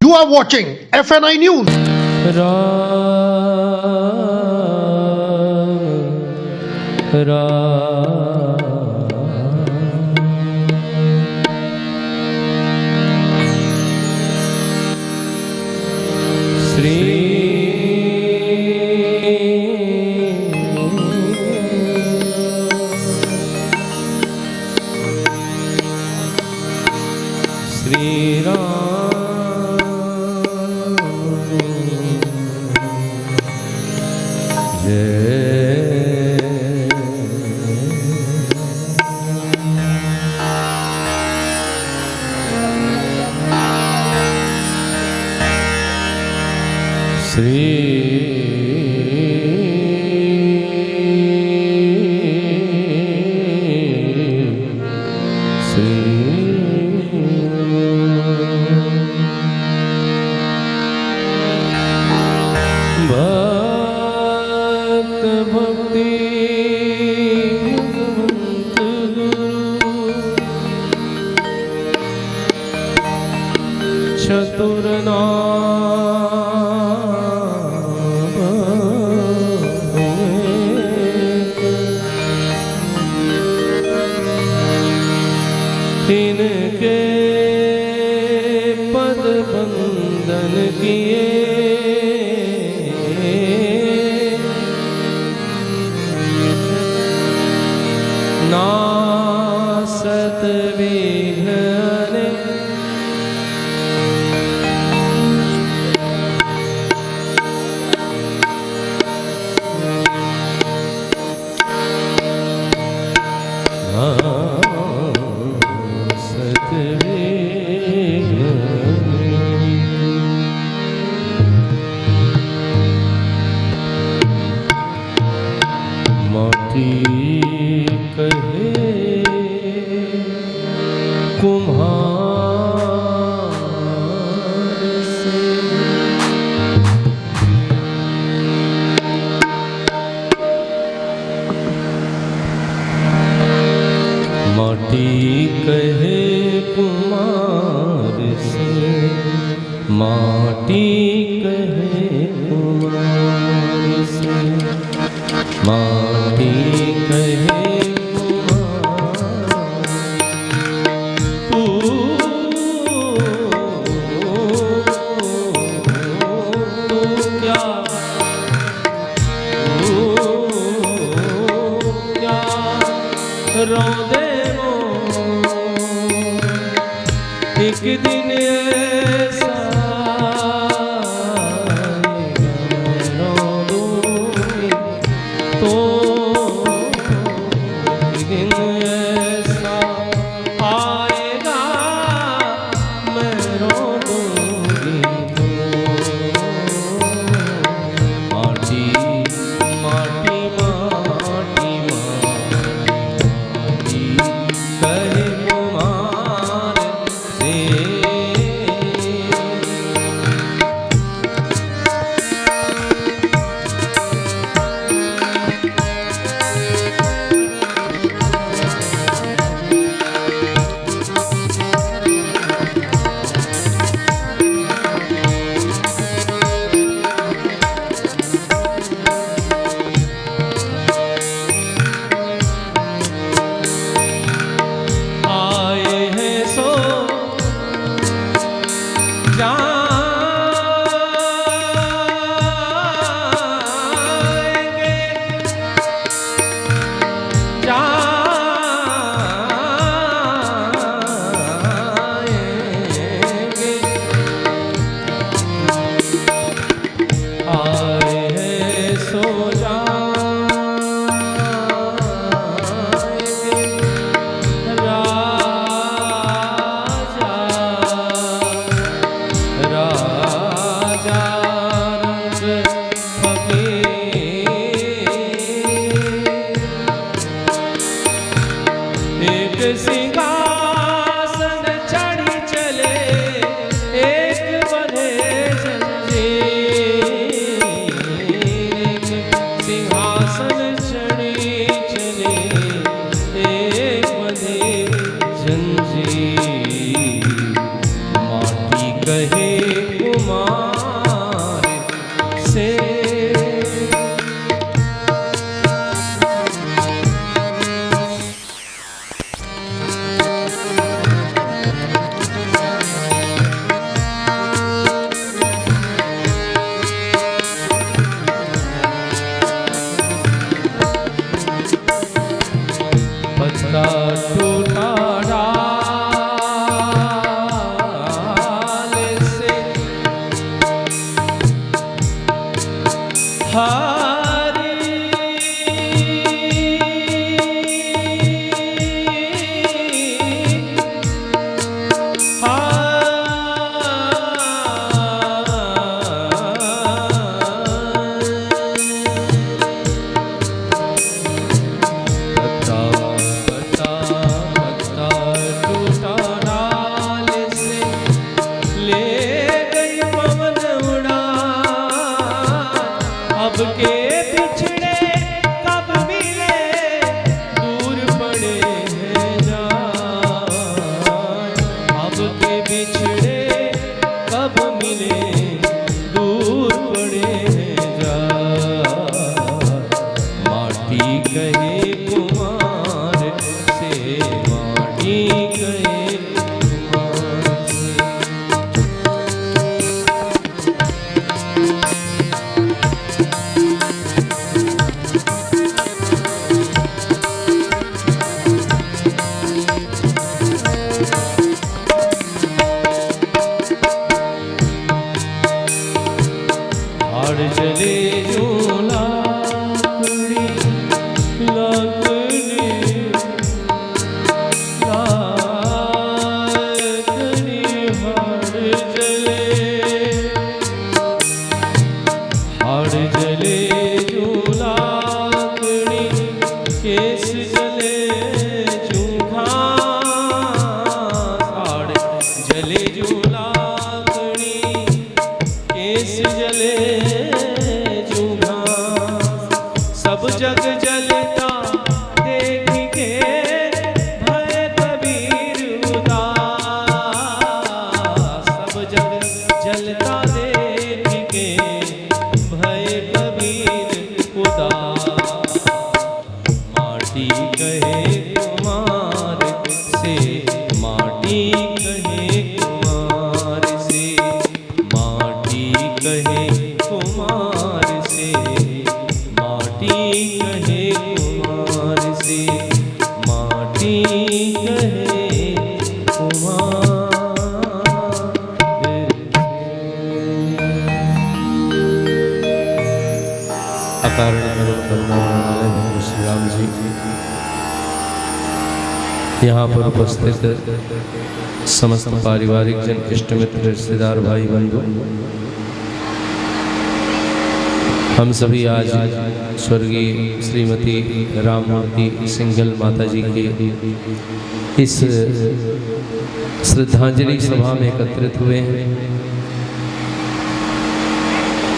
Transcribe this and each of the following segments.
You are watching FNI News. Shri Ram जय चतुर इनके पद बंदन किए नासत विघ्न माटी कहे कुम्हार से माटी कहे कुम्हार से माटी कहे कुम्हार से माटी कहे तू क्या रोदे वो एक दिन ऐसा तो दिन ऐसा आएगा मैं रो दूंगी माटी माटी माटी माटी कहे कुम्हार से सिंहासन चढ़ी चले एक बंधे जंजीर सिंहासन चढ़ी चले एक बंधे जंजीर माटी कहे ले गई पवन उड़ा, अब के बिछड़े कब मिले, दूर पड़े हैं जान। अब के बिछड़े कब मिले, दूर पड़े हैं जान। माटी कहे कुमार से, माटी कहे कुमार से। हाड़ जले जो लाकड़ी, लाकड़ी, लाकड़ी, हाड़ जले, हाड़ जले जो लाकड़ी, केस जले जो घास। हाड़ जले जो लाकड़ी, केस जले जो घास। सब जग जलता देख के भय कबीर उदास। सब जग जलता देख के भय कबीर उदास। माटी कहे कुमार से, माटी कहे कुमार से, माटी कहे कुमार से, माटी कहे कुमार से, माटी कहे कुमार से। अकारण करुणा वाले भगवान श्री राम जी यहाँ पर उपस्थित समस्त पारिवारिक जन, इष्ट मित्र, रिश्तेदार, भाई बंधु, हम सभी आज स्वर्गीय श्रीमती राममूर्ति सिंघल माता जी के इस श्रद्धांजलि सभा में एकत्रित हुए हैं।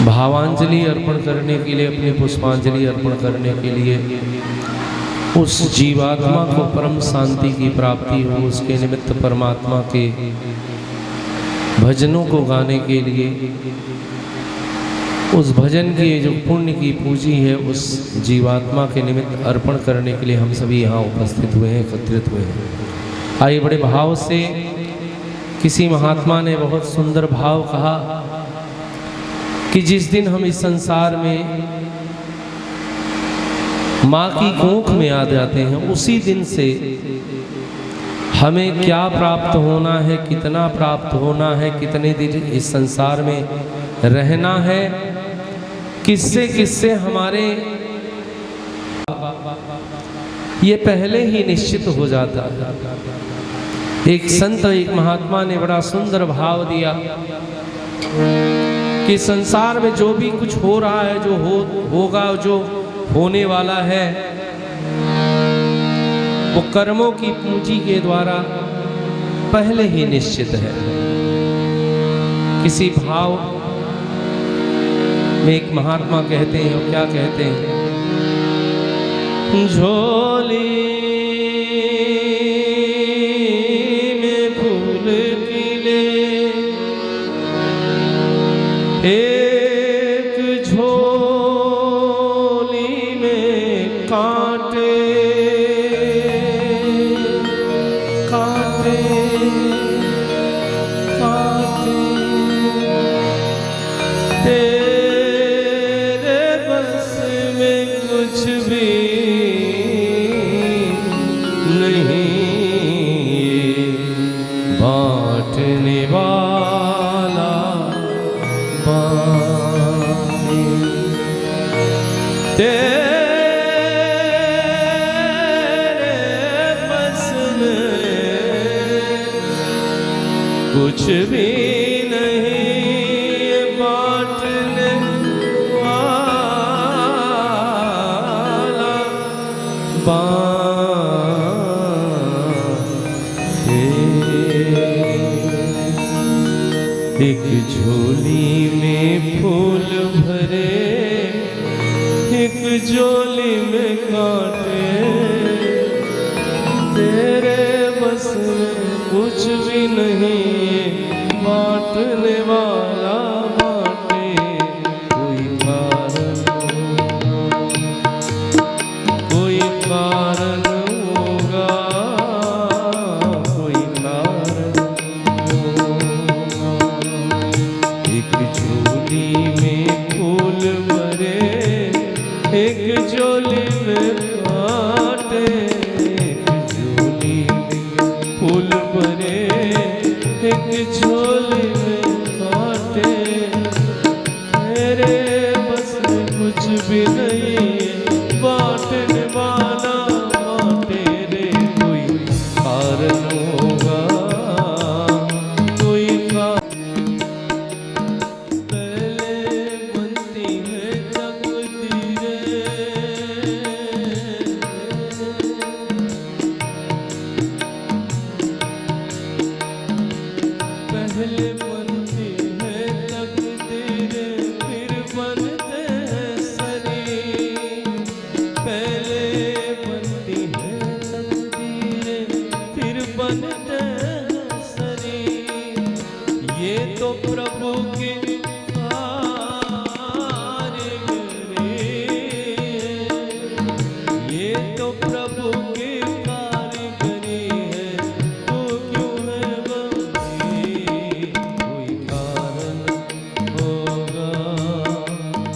भावांजलि अर्पण करने के लिए, अपनी पुष्पांजलि अर्पण करने के लिए, उस जीवात्मा को परम शांति की प्राप्ति हो, उसके निमित्त परमात्मा के भजनों को गाने के लिए, उस भजन की जो पुण्य की पूंजी है, उस जीवात्मा के निमित्त अर्पण करने के लिए हम सभी यहाँ उपस्थित हुए हैं, एकत्रित हुए हैं। आइए बड़े भाव से, किसी महात्मा ने बहुत सुंदर भाव कहा कि जिस दिन हम इस संसार में माँ की कोख में आ जाते हैं, उसी दिन से हमें क्या प्राप्त होना है, कितना प्राप्त होना है, कितने दिन इस संसार में रहना है, किससे किससे हमारे, ये पहले ही निश्चित हो जाता है। एक संत, एक महात्मा ने बड़ा सुंदर भाव दिया कि संसार में जो भी कुछ हो रहा है, जो होगा, जो होने वाला है, वो कर्मों की पूंजी के द्वारा पहले ही निश्चित है। किसी भाव में एक महात्मा कहते हैं, और क्या कहते हैं, झोली में फूल खिले, एक झोली में कांटे, कांटे, कांटे, तेरे बस में कुछ भी नहीं, बांटने वाला बांटे। तेरे बस में कुछ भी नहीं, बांटने वाला बांटे। एक झोली में फूल भरे, एक झोली में कांटे, तेरे बस में कुछ भी नहीं, बांटने वाला बांटे। कोई कारण होगा, कोई कारण होगा। एक झोली में फूल भरे, एक झोली में कांटे, एक झोली में फूल भरे, एक झोली में कांटे, तेरे बस में कुछ भी नहीं, बांटने वाला बांटे रे। कोई कारण होगा, कोई कारण। पहले बनती है तकदीरें, पहले बनती है तकदीरें, फिर बनते हैं शरीर। पहले बनती है तकदीरें, फिर बनते हैं शरीर। ये तो प्रभु की ये तो प्रभु की कारीगरी है, तू क्यों है बंदी। कोई कारण होगा,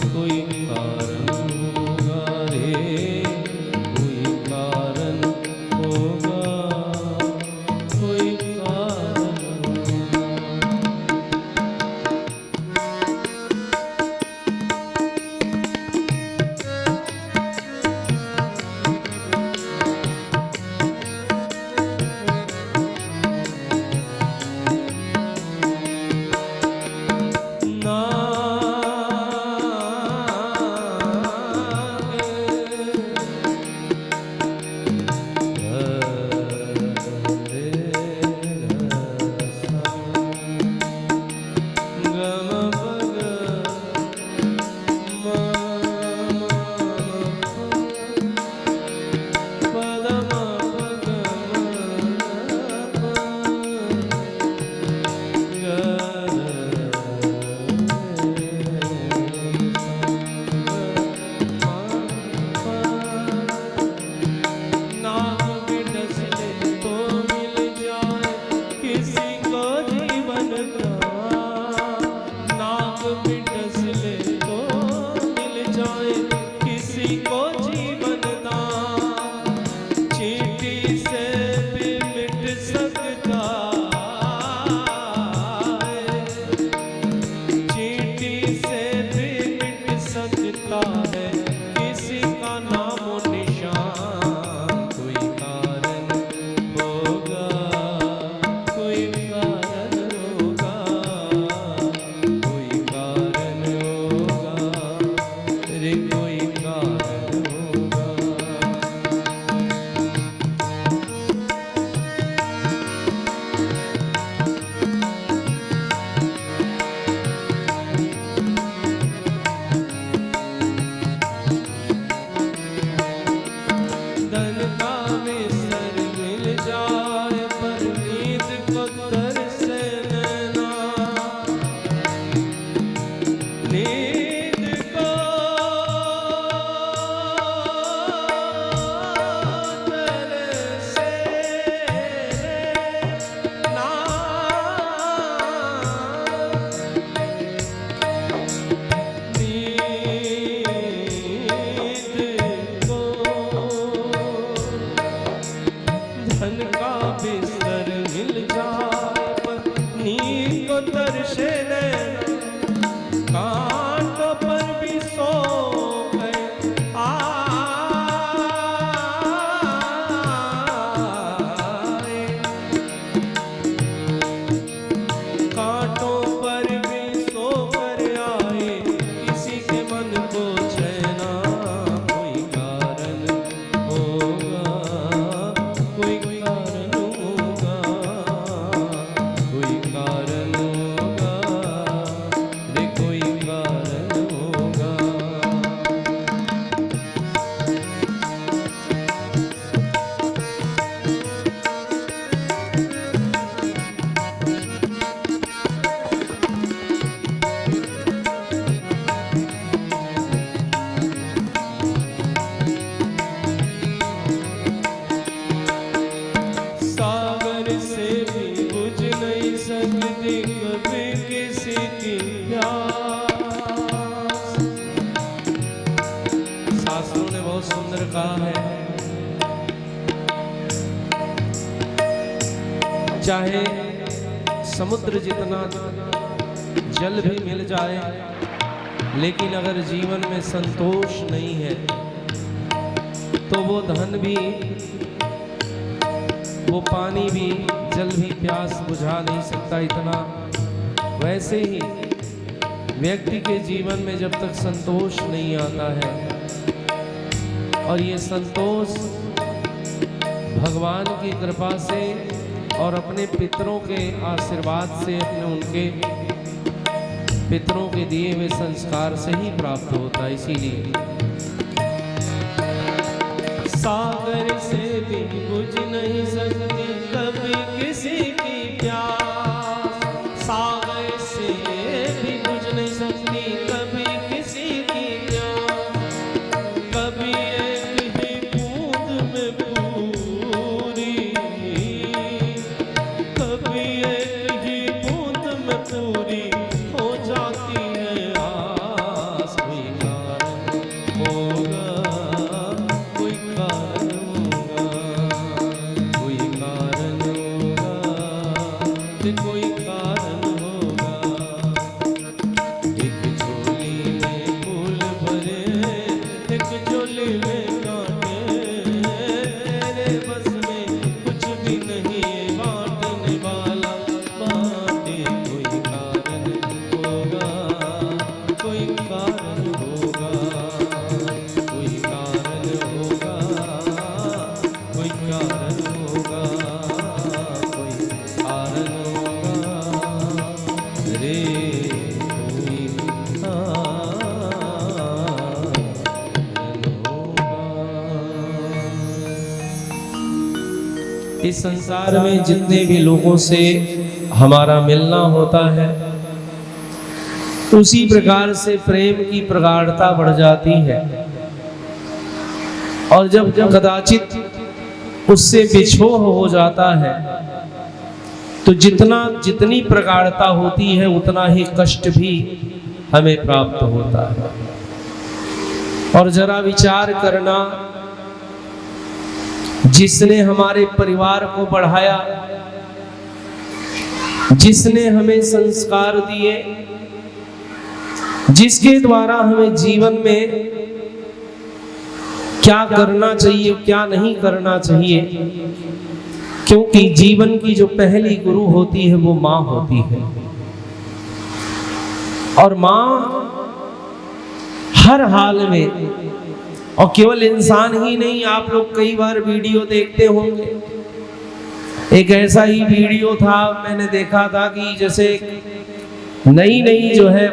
कोई कारण होगा रे, कोई कारण होगा, कोई कारण होगा। कारण होगा। कभी किसी की प्यास। शास्त्रों ने बहुत सुंदर कहा है, चाहे समुद्र जितना जल भी मिल जाए, लेकिन अगर जीवन में संतोष नहीं है तो वो धन भी, वो पानी भी, जल भी प्यास बुझा नहीं सकता। इतना वैसे ही व्यक्ति के जीवन में जब तक संतोष नहीं आता है, और ये संतोष भगवान की कृपा से और अपने पितरों के आशीर्वाद से, अपने उनके पितरों के दिए हुए संस्कार से ही प्राप्त होता है। इसीलिए सागर से भी बुझ नहीं सकती कभी किसी की प्यास, सागर से भी बुझ नहीं सकती कभी किसी की प्यास। कभी एक ही बूंद में पूरी, कभी एक ही बूंद में पूरी हो जाती है आस। कोई कारण होगा, कोई कारण होगा, कोई कारण होगा, कोई कारण होगा। एक झोली में फूल भरे, एक झोली में कांटे, तेरे बस में कुछ भी नहीं बांटने वाला बांटे। कोई कारण होगा, कोई कारण होगा, कोई कारण होगा, कोई कारण होगा, कोई कारण होगा रे, कोई कारण होगा। इस संसार में जितने भी लोगों से हमारा मिलना होता है, उसी प्रकार से प्रेम की प्रगाढ़ता बढ़ जाती है। और जब कदाचित उससे बिछोह हो जाता है, तो जितनी प्रगाढ़ता होती है उतना ही कष्ट भी हमें प्राप्त होता है। और जरा विचार करना, जिसने हमारे परिवार को बढ़ाया, जिसने हमें संस्कार दिए, जिसके द्वारा हमें जीवन में क्या करना चाहिए, क्या नहीं करना चाहिए, क्योंकि जीवन की जो पहली गुरु होती है वो माँ होती है। और माँ हर हाल में, और केवल इंसान ही नहीं, आप लोग कई बार वीडियो देखते होंगे। एक ऐसा ही वीडियो था, मैंने देखा था कि जैसे नई जो है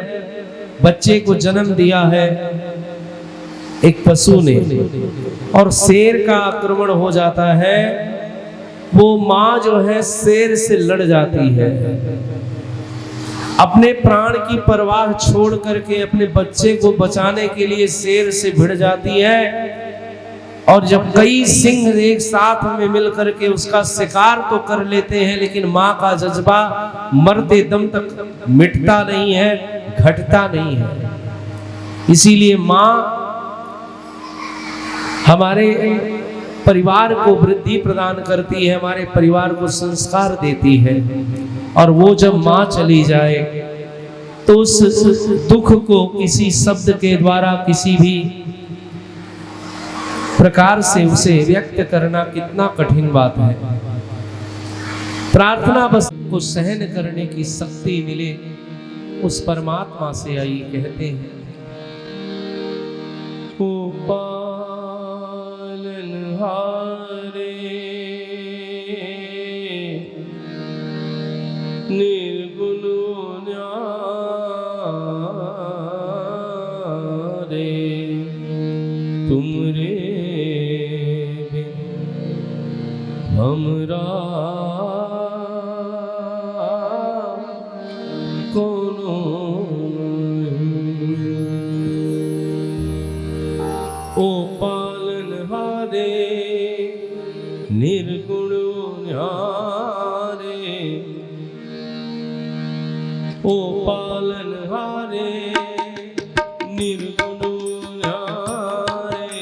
बच्चे को जन्म दिया है एक पशु ने, और शेर का आक्रमण हो जाता है। वो माँ जो है शेर से लड़ जाती है, अपने प्राण की परवाह छोड़ करके अपने बच्चे को बचाने के लिए शेर से भिड़ जाती है। और जब कई सिंह एक साथ में मिल करके उसका शिकार तो कर लेते हैं, लेकिन माँ का जज्बा मरते दम तक मिटता नहीं है, घटता नहीं है। इसीलिए माँ हमारे परिवार को वृद्धि प्रदान करती है, हमारे परिवार को संस्कार देती है। और वो जब माँ चली जाए तो उस दुख को किसी शब्द के द्वारा, किसी भी प्रकार से उसे व्यक्त करना कितना कठिन बात है। प्रार्थना बस को सहन करने की शक्ति मिले उस परमात्मा से आई। कहते हैं ओ पालनहारे निर्गुण न्यारे, तुमरे बिन हमरा कोनो ओ पालनहारे निर्गुण न्यारे, ओ पालनहारे निर्गुण न्यारे,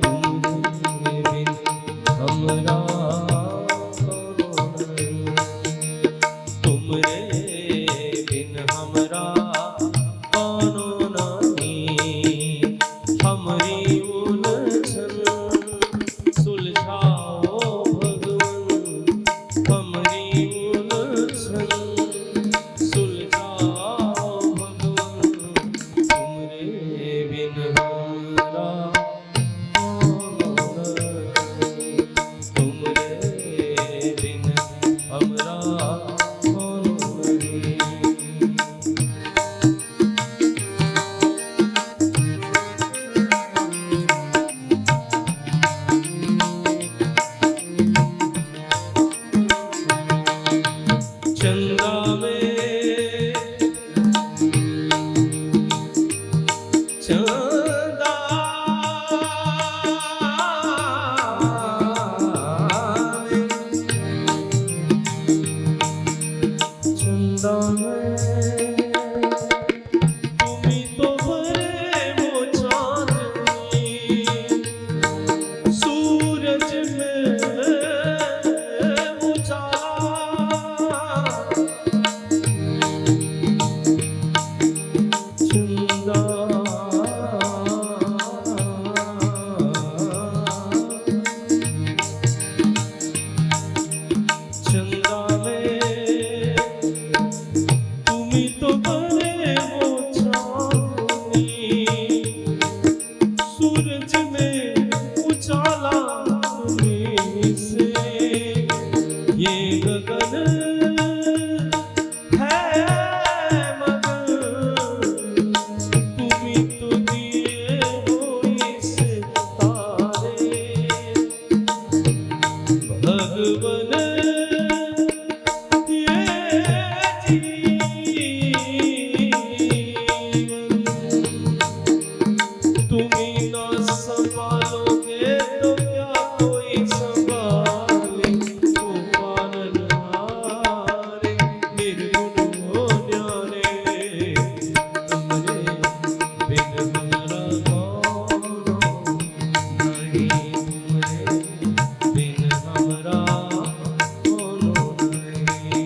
तुमरे बिन हमरा कौन नहीं, तुमरे बिन हमरा कौन नहीं। हमरी उलझन सुलझाओ भगवन, हमरी उलझन सुलझाओ भगवन, तुमरे बिन हमरा कौन नहीं, तुमरे बिन हमरा कौन नहीं। चंदा में चंदा में चंदा में तुम्ही तो बरे वो चांदनी, सूरज में उजाला, चंदा चंदा में तुम्ही तो बरे वो चांदनी, सूरज में उजाला तुम्ही से, ये गगन है मगन, तुम्ही तो दिए हो इस तारे, भगवन ये जीवन तुम्ही ना संभालोगे तो क्या कोई संभाले। ओ पालनहारे निर्गुण न्यारे, तुमरे बिन हमरा कौन नहीं, तुमरे बिन हमरा कौन नहीं।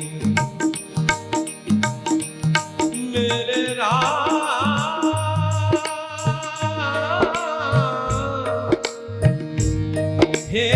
मेरे राम हे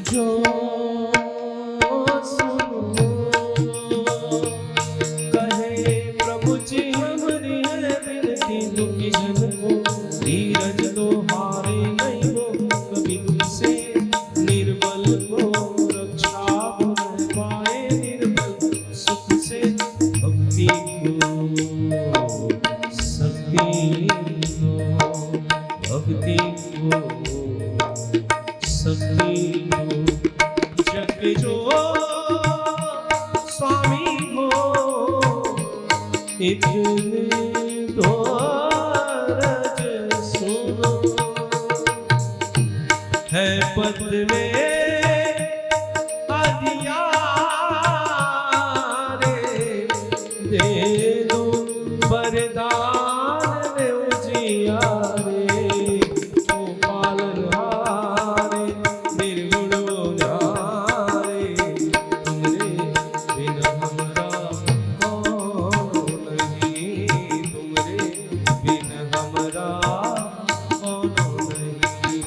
जो सुनो कहे प्रभु जी हमारी है विनती, दुखी जन को धीरज दो, हारे नहीं वो कभी तुमसे, निर्बल को रक्षा हो न पाए निर्बल सुख से, भक्ति को शक्ति दो, भक्ति को शक्ति दो, जग जो स्वामी हो इतने दो रज सुनो, है पद में अधियारे, दे दो वरदान में उजियारे, ओ पालनहारे निर्गुण न्यारे, तुमरे बिन हमरा कौन नहीं, तुमरे बिन हमरा कौन नहीं,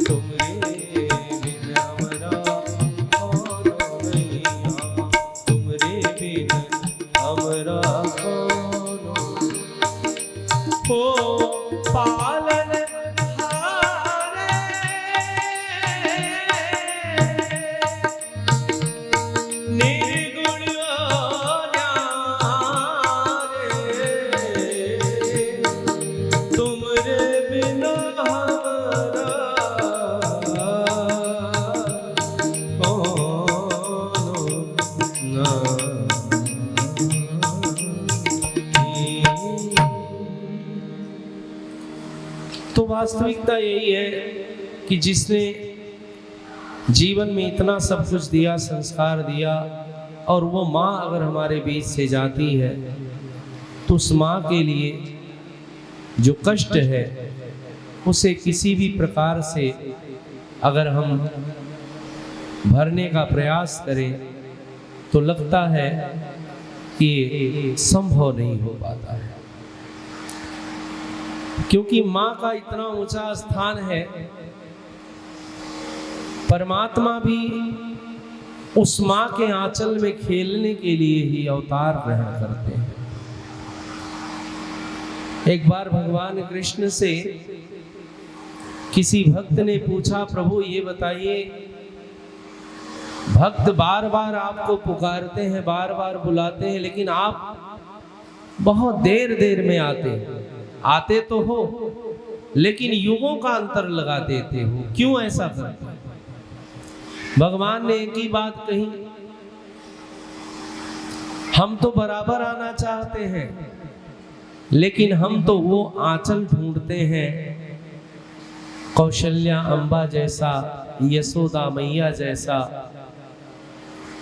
तुमरे बिन हमरा कौन नहीं, तुमरे बिन हमरा कौन हो पालन हारे निर्गुण न्यारे, तो वास्तविकता यही है कि जिसने जीवन में इतना सब कुछ दिया, संस्कार दिया, और वो माँ अगर हमारे बीच से जाती है तो उस माँ के लिए जो कष्ट है उसे किसी भी प्रकार से अगर हम भरने का प्रयास करें तो लगता है कि ये संभव नहीं हो पाता है, क्योंकि माँ का इतना ऊंचा स्थान है। परमात्मा भी उस माँ के आंचल में खेलने के लिए ही अवतार ग्रहण करते हैं। एक बार भगवान कृष्ण से किसी भक्त ने पूछा, प्रभु ये बताइए, भक्त बार बार आपको पुकारते हैं, बार बार बुलाते हैं, लेकिन आप बहुत देर देर में आते तो हो लेकिन युगों का अंतर लगा देते हो, क्यों ऐसा करते हो? भगवान ने एक ही बात कही, हम तो बराबर आना चाहते हैं लेकिन हम तो वो आंचल ढूंढते हैं कौशल्या अम्बा जैसा, यशोदा मैया जैसा।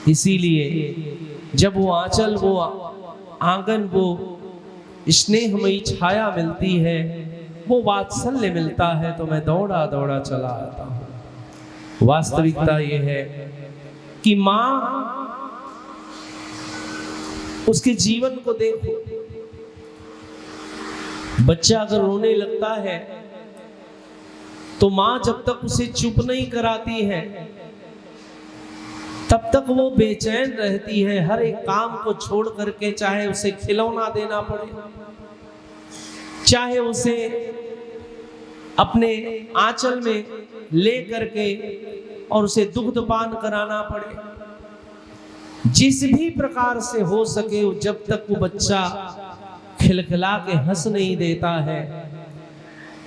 इसीलिए जब वो आंचल, वो आंगन, वो स्नेहमयी छाया मिलती है, वो वात्सल्य मिलता है, तो मैं दौड़ा दौड़ा चला आता हूँ। वास्तविकता ये है कि माँ, उसके जीवन को देखो, बच्चा अगर रोने लगता है तो माँ जब तक उसे चुप नहीं कराती है तब तक वो बेचैन रहती है, हर एक काम को छोड़ करके, चाहे उसे खिलौना देना पड़े, चाहे उसे अपने आंचल में ले करके और उसे दुग्धपान कराना पड़े, जिस भी प्रकार से हो सके, जब तक वो बच्चा खिलखिला के हंस नहीं देता है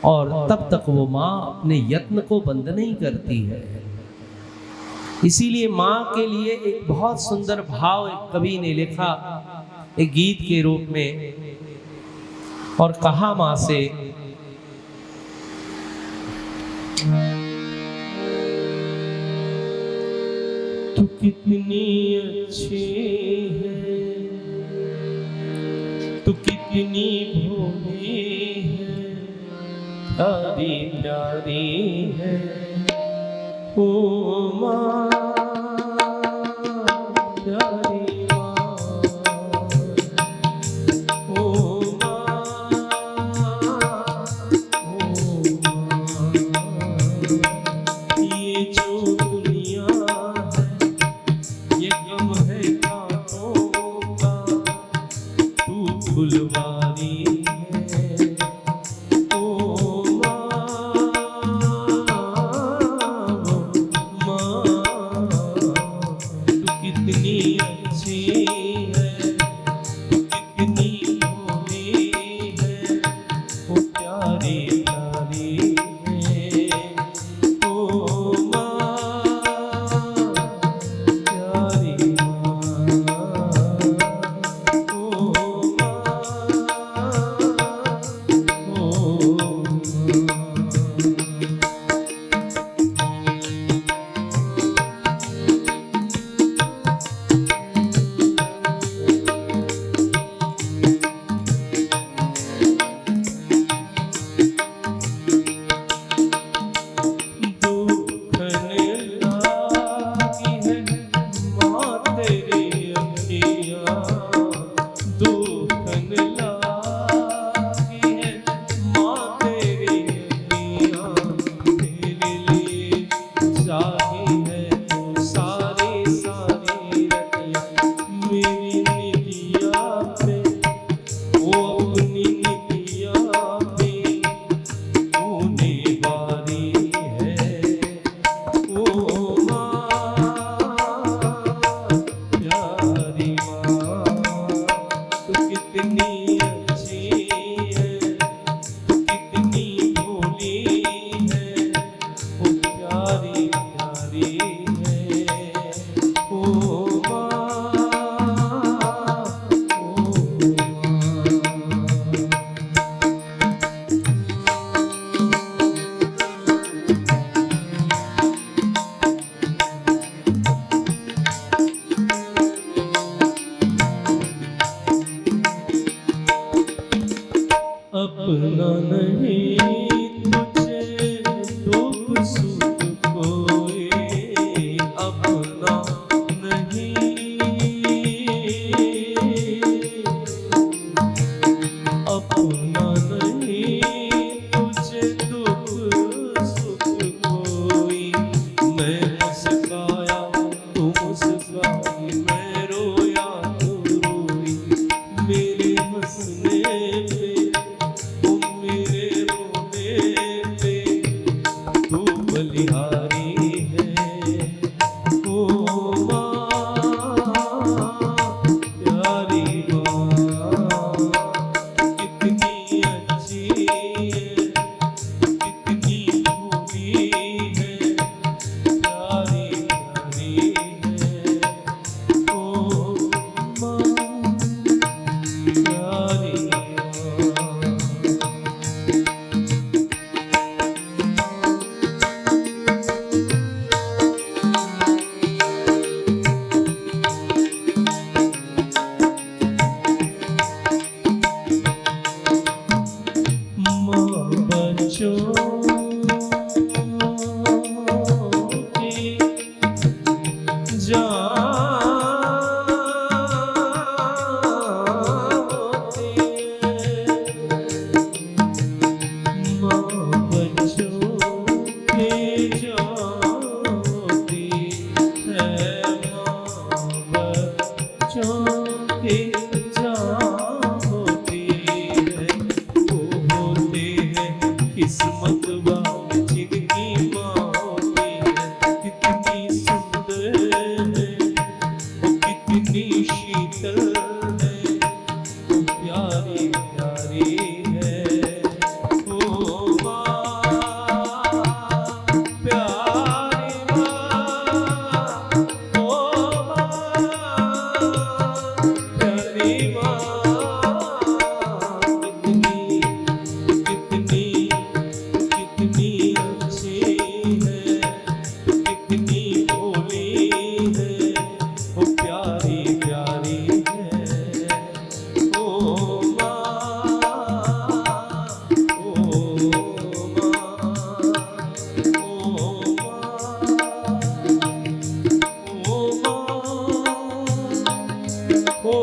और तब तक वो माँ अपने यत्न को बंद नहीं करती है। इसीलिए माँ के लिए एक बहुत सुंदर भाव एक कवि ने लिखा एक गीत के रूप में, और कहा माँ से, तू कितनी अच्छी है, तू कितनी भोली है, प्यारी प्यारी है ओ माँ, प्यारी माँ, ओ माँ, ओ माँ। ये जो दुनिया है ये गम है कांटों का, तू फुलवारी है ओ माँ, तू कितनी अच्छी है, तू कितनी भोली है, ओ प्यारी प्यारी है ओ माँ, प्यारी माँ ओ अपना नहीं तुझे दुख सुख कोई, अपना नहीं, अपना नहीं तुझे दुख सुख कोई। मैं मुस्काया तू मुस्काई, मैं रोया तू रोई, मेरे हंसने पे तुम मेरे रोने पे तू बलिहारी है। ओ माँ प्यारी माँ, कितनी अच्छी है, कितनी खूबी है, प्यारी प्यारी है। ओ माँ प्यारी माँ। माँ बच्चों की जान होती है, माँ बच्चों की जान होती है, माँ बच्चों की जान होती है। वो होते हैं किस्मत वाले जिनकी माँ होती है, कितनी सुंदर है वो, कितनी शीतल है वो, प्यारी प्यारी है। ओ माँ प्यारी माँ, ओ माँ प्यारी माँ, कितनी कितनी अच्छी है, कितनी भोली है वो, प्यारी प्यारी है। ओ माँ, ओ माँ, ओ माँ, ओ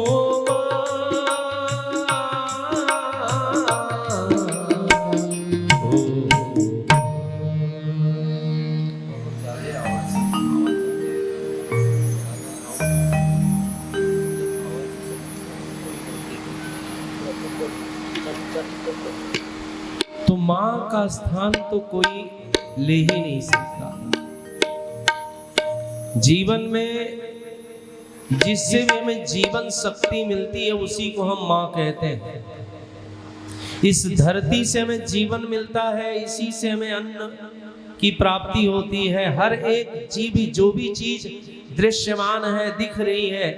तो माँ का स्थान तो कोई ले ही नहीं सकता। जीवन में जिससे भी हमें जीवन शक्ति मिलती है उसी को हम माँ कहते हैं। इस धरती से हमें जीवन मिलता है, इसी से हमें अन्न की प्राप्ति होती है। हर एक जो भी चीज दृश्यमान है, दिख रही है,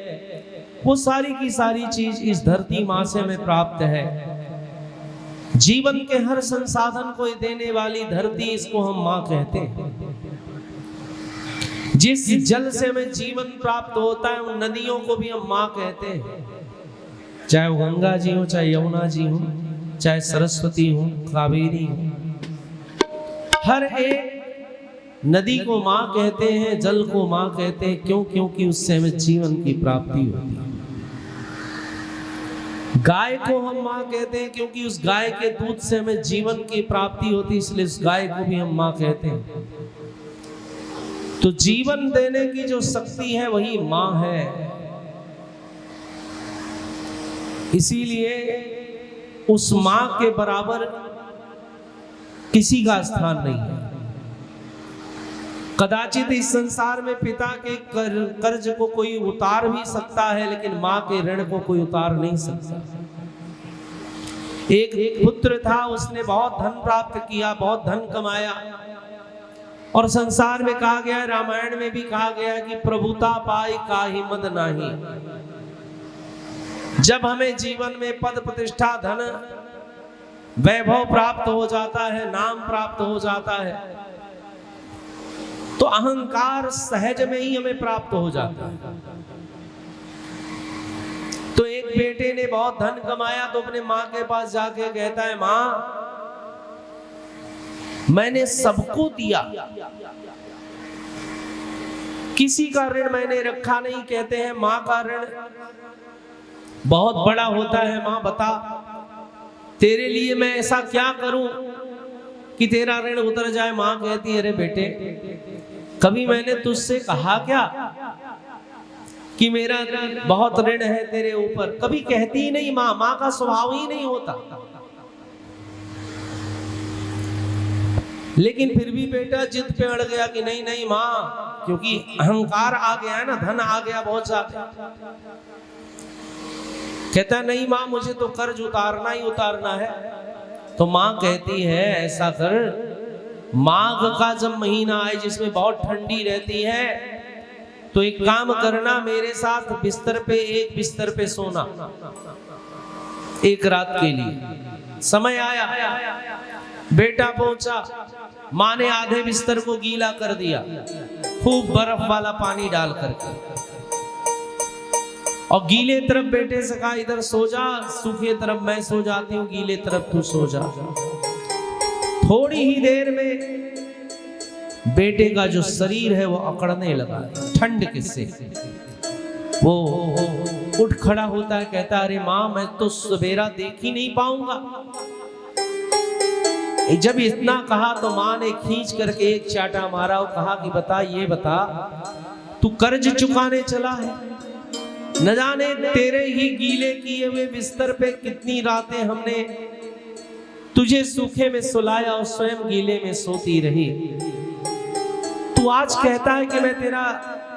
वो सारी की सारी चीज इस धरती माँ से हमें प्राप्त है। जीवन के हर संसाधन को देने वाली धरती, इसको हम माँ कहते हैं। जिस जल से हमें जीवन प्राप्त होता है उन नदियों को भी हम माँ कहते हैं, चाहे वो गंगा जी हो, चाहे यमुना जी हो, चाहे सरस्वती हो, कावेरी हो। हर एक नदी को माँ कहते हैं, जल को माँ कहते हैं। क्यों? क्योंकि उससे हमें जीवन की प्राप्ति होती है। गाय को हम माँ कहते हैं क्योंकि उस गाय के दूध से हमें जीवन की प्राप्ति होती है, इसलिए उस गाय को भी हम माँ कहते हैं। तो जीवन देने की जो शक्ति है वही माँ है। इसीलिए उस माँ के बराबर किसी का स्थान नहीं है। कदाचित इस संसार में पिता के कर्ज को कोई उतार भी सकता है, लेकिन माँ के ऋण को कोई उतार नहीं सकता। एक पुत्र था, उसने बहुत धन प्राप्त किया, बहुत धन कमाया, और संसार में कहा गया, रामायण में भी कहा गया कि प्रभुता पाई काहि मद नाही। जब हमें जीवन में पद प्रतिष्ठा, धन, वैभव प्राप्त हो जाता है, नाम प्राप्त हो जाता है, तो अहंकार सहज में ही हमें प्राप्त हो जाता है। तो एक बेटे ने बहुत धन कमाया तो अपने माँ के पास जाके कहता है, माँ मैंने सबको दिया, किसी का ऋण मैंने रखा नहीं। कहते हैं माँ का ऋण बहुत बड़ा होता है। माँ बता तेरे लिए मैं ऐसा क्या करूं कि तेरा ऋण उतर जाए। माँ कहती है, अरे बेटे कभी मैंने तुझसे कहा क्या कि मेरा बहुत ऋण है तेरे ऊपर? कभी कहती ही नहीं माँ, माँ का स्वभाव ही नहीं होता। लेकिन फिर भी बेटा जिद पे अड़ गया कि नहीं नहीं माँ, क्योंकि अहंकार आ गया है ना, धन आ गया बहुत ज्यादा। कहता है नहीं माँ, मुझे तो कर्ज उतारना ही उतारना है। तो माँ कहती है ऐसा कर, माघ का जब महीना आए जिसमें बहुत ठंडी रहती है, तो एक काम करना, मेरे साथ एक बिस्तर पे सोना एक रात के लिए। समय आया, बेटा पहुंचा, माँ ने आधे बिस्तर को गीला कर दिया खूब बर्फ वाला पानी डाल करके, और गीले तरफ बेटे से कहा इधर सो जा, सूखे तरफ मैं सो जाती हूँ, गीले तरफ तू सो जा। थोड़ी ही देर में बेटे का जो शरीर है वो अकड़ने लगा ठंड किससे। वो उठ खड़ा होता है, कहता अरे माँ मैं तो सवेरा देख ही नहीं पाऊंगा। जब इतना कहा तो माँ ने खींच करके एक चाटा मारा और कहा कि बता, ये बता तू कर्ज चुकाने चला है? न जाने तेरे ही गीले किए हुए बिस्तर पे कितनी रातें हमने तुझे सूखे में सुलाया और स्वयं गीले में सोती रही। तू आज कहता है कि मैं तेरा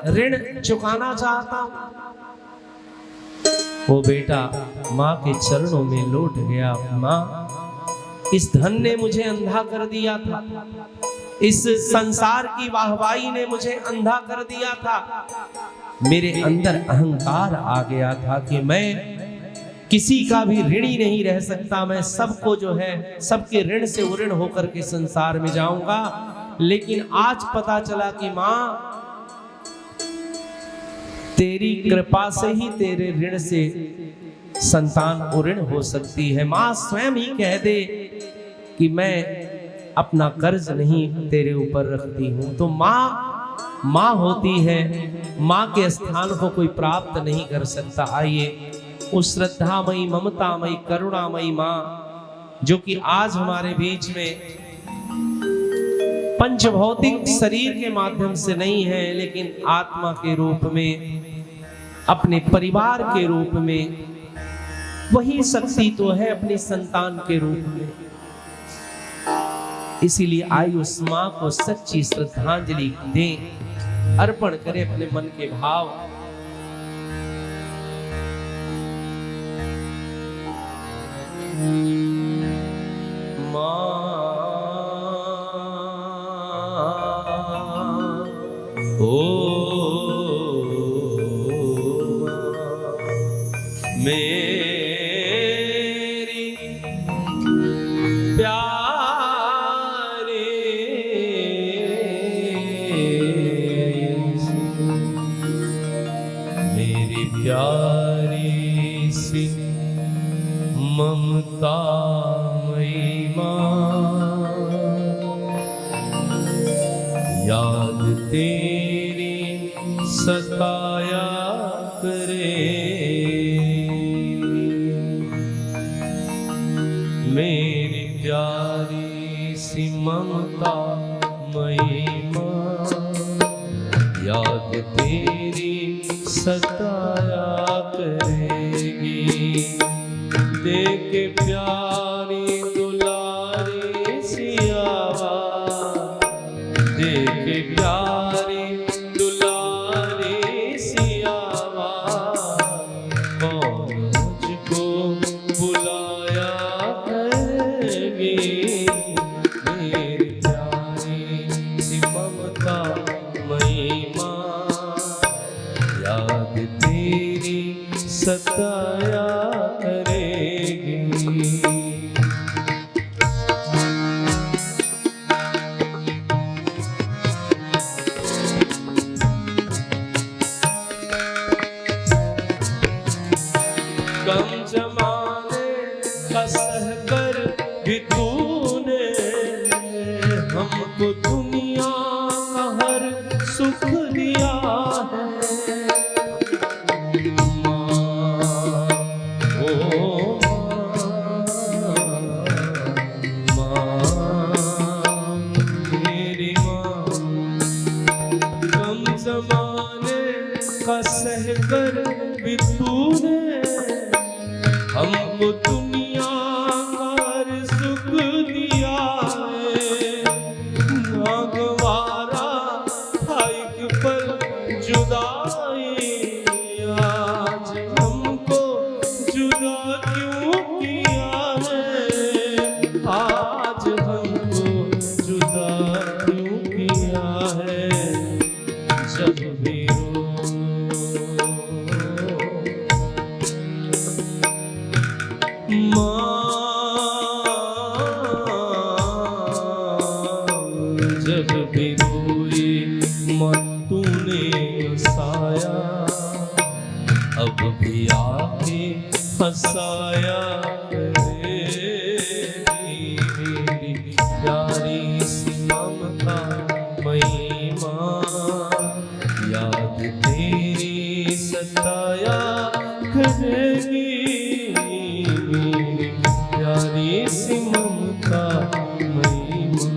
ऋण चुकाना चाहता हूं। वो बेटा माँ के चरणों में लौट गया। माँ, इस धन ने मुझे अंधा कर दिया था, इस संसार की वाहवाही ने मुझे अंधा कर दिया था। मेरे अंदर अहंकार आ गया था कि मैं किसी का भी ऋणी नहीं रह सकता, मैं सबको जो है सबके ऋण से ऋण होकर के संसार में जाऊंगा। लेकिन आज पता चला कि माँ तेरी कृपा से ही तेरे ऋण से संतान ऋण हो सकती है। माँ स्वयं ही कह दे कि मैं अपना कर्ज नहीं तेरे ऊपर रखती हूं। तो माँ होती है, माँ के स्थान को कोई प्राप्त नहीं कर सकता। आइए उस श्रद्धामयी, ममतामयी, करुणामयी माँ जो कि आज हमारे बीच में पंचभौतिक शरीर के माध्यम से नहीं है, लेकिन आत्मा के रूप में, अपने परिवार के रूप में, वही शक्ति तो है अपनी संतान के रूप में। इसीलिए आइए उस माँ को सच्ची श्रद्धांजलि दें, अर्पण करें अपने मन के भाव। माँ मेरी प्यारी सी ममतामयी माँ, याद तेरी सताया करे। मेरी प्यारी सी ममतामयी माँ, याद तेरी सताया करेगी। देख प्यारी दुलारी सी आवाज़, देख प्यारी दुलारी सी आवाज़, कौन मुझको बुलाया करेगी। मेरी प्यारी सी ममतामयी माँ, याद तेरी सताया करेगी। का सहकर भी तूने हमको दुनिया का हर सुख दिया है। का सहकर भी तूने हमको दुनिया का हर सुख दिया है। ना गवारा था एक पल जुदाई, आज हमको जुदा क्यों किया है, आज हमको जुदा क्यों किया है। जब भी जब भी रोई मन तूने साया, अब भी आके हंसाया मेरी प्यारी सी ममता मई माँ, याद तेरी सताया करेगी मेरी प्यारी सी ममता मई माँ।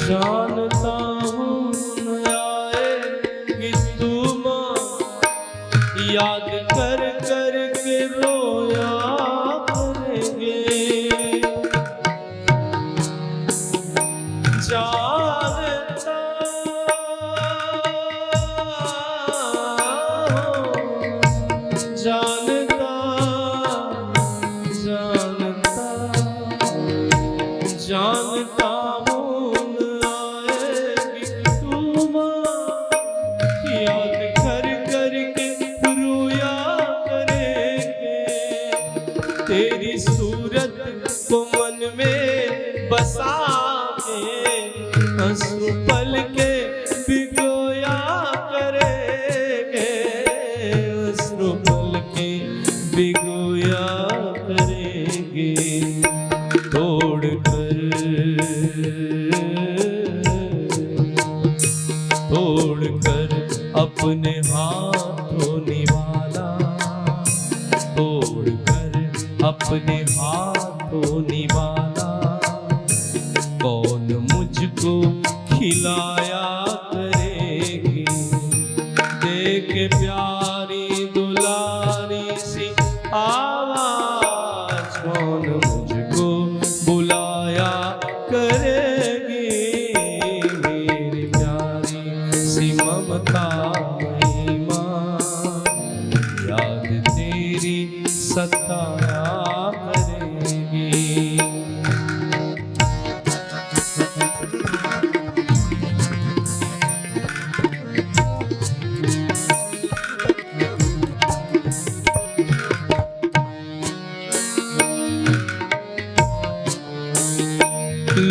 जानता हूँ न आएगी तू माँ, याद कर कर के रोया करेंगे। जानता जानता जानता जानता तेरी सूरत को मन में बसा के आंसू पल के भिगोया करेंगे, आंसू पल के भिगोया करेंगे। तोड़ कर अपने हाथों निवाला, तोड़ कर अपने हाथों निवाला, कौन मुझको खिलाया करेगी। देख प्यारी दुलारी सी आवाज, कौन मुझको बुलाया करेगी मेरी प्यारी सी ममता मई माँ, याद तेरी सताया करेगी।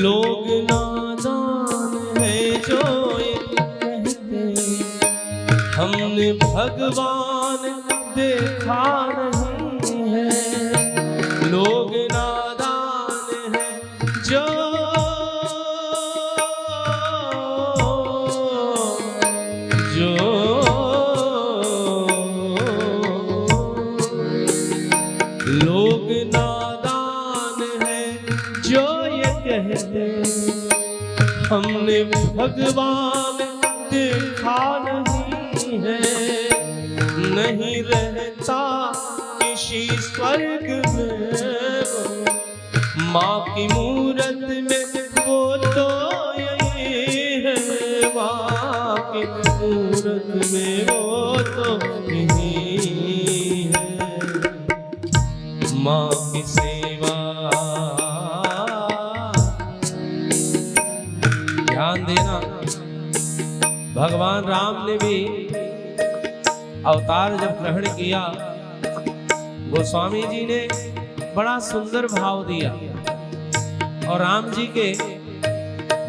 लोग नादान है जो ये कहते, हमने भगवान देखा नहीं है। लोग नादान है जो लोग नादान है जो ये कहते, हमने भगवान देखा नहीं है। नहीं रहता किसी स्वर्ग में, माँ की मूरत में वो तो यही है, माँ की मूरत में वो तो यही है। माँ की सेवा ध्यान देना, भगवान राम ने भी अवतार जब ग्रहण किया, गोस्वामी जी ने बड़ा सुंदर भाव दिया और राम जी के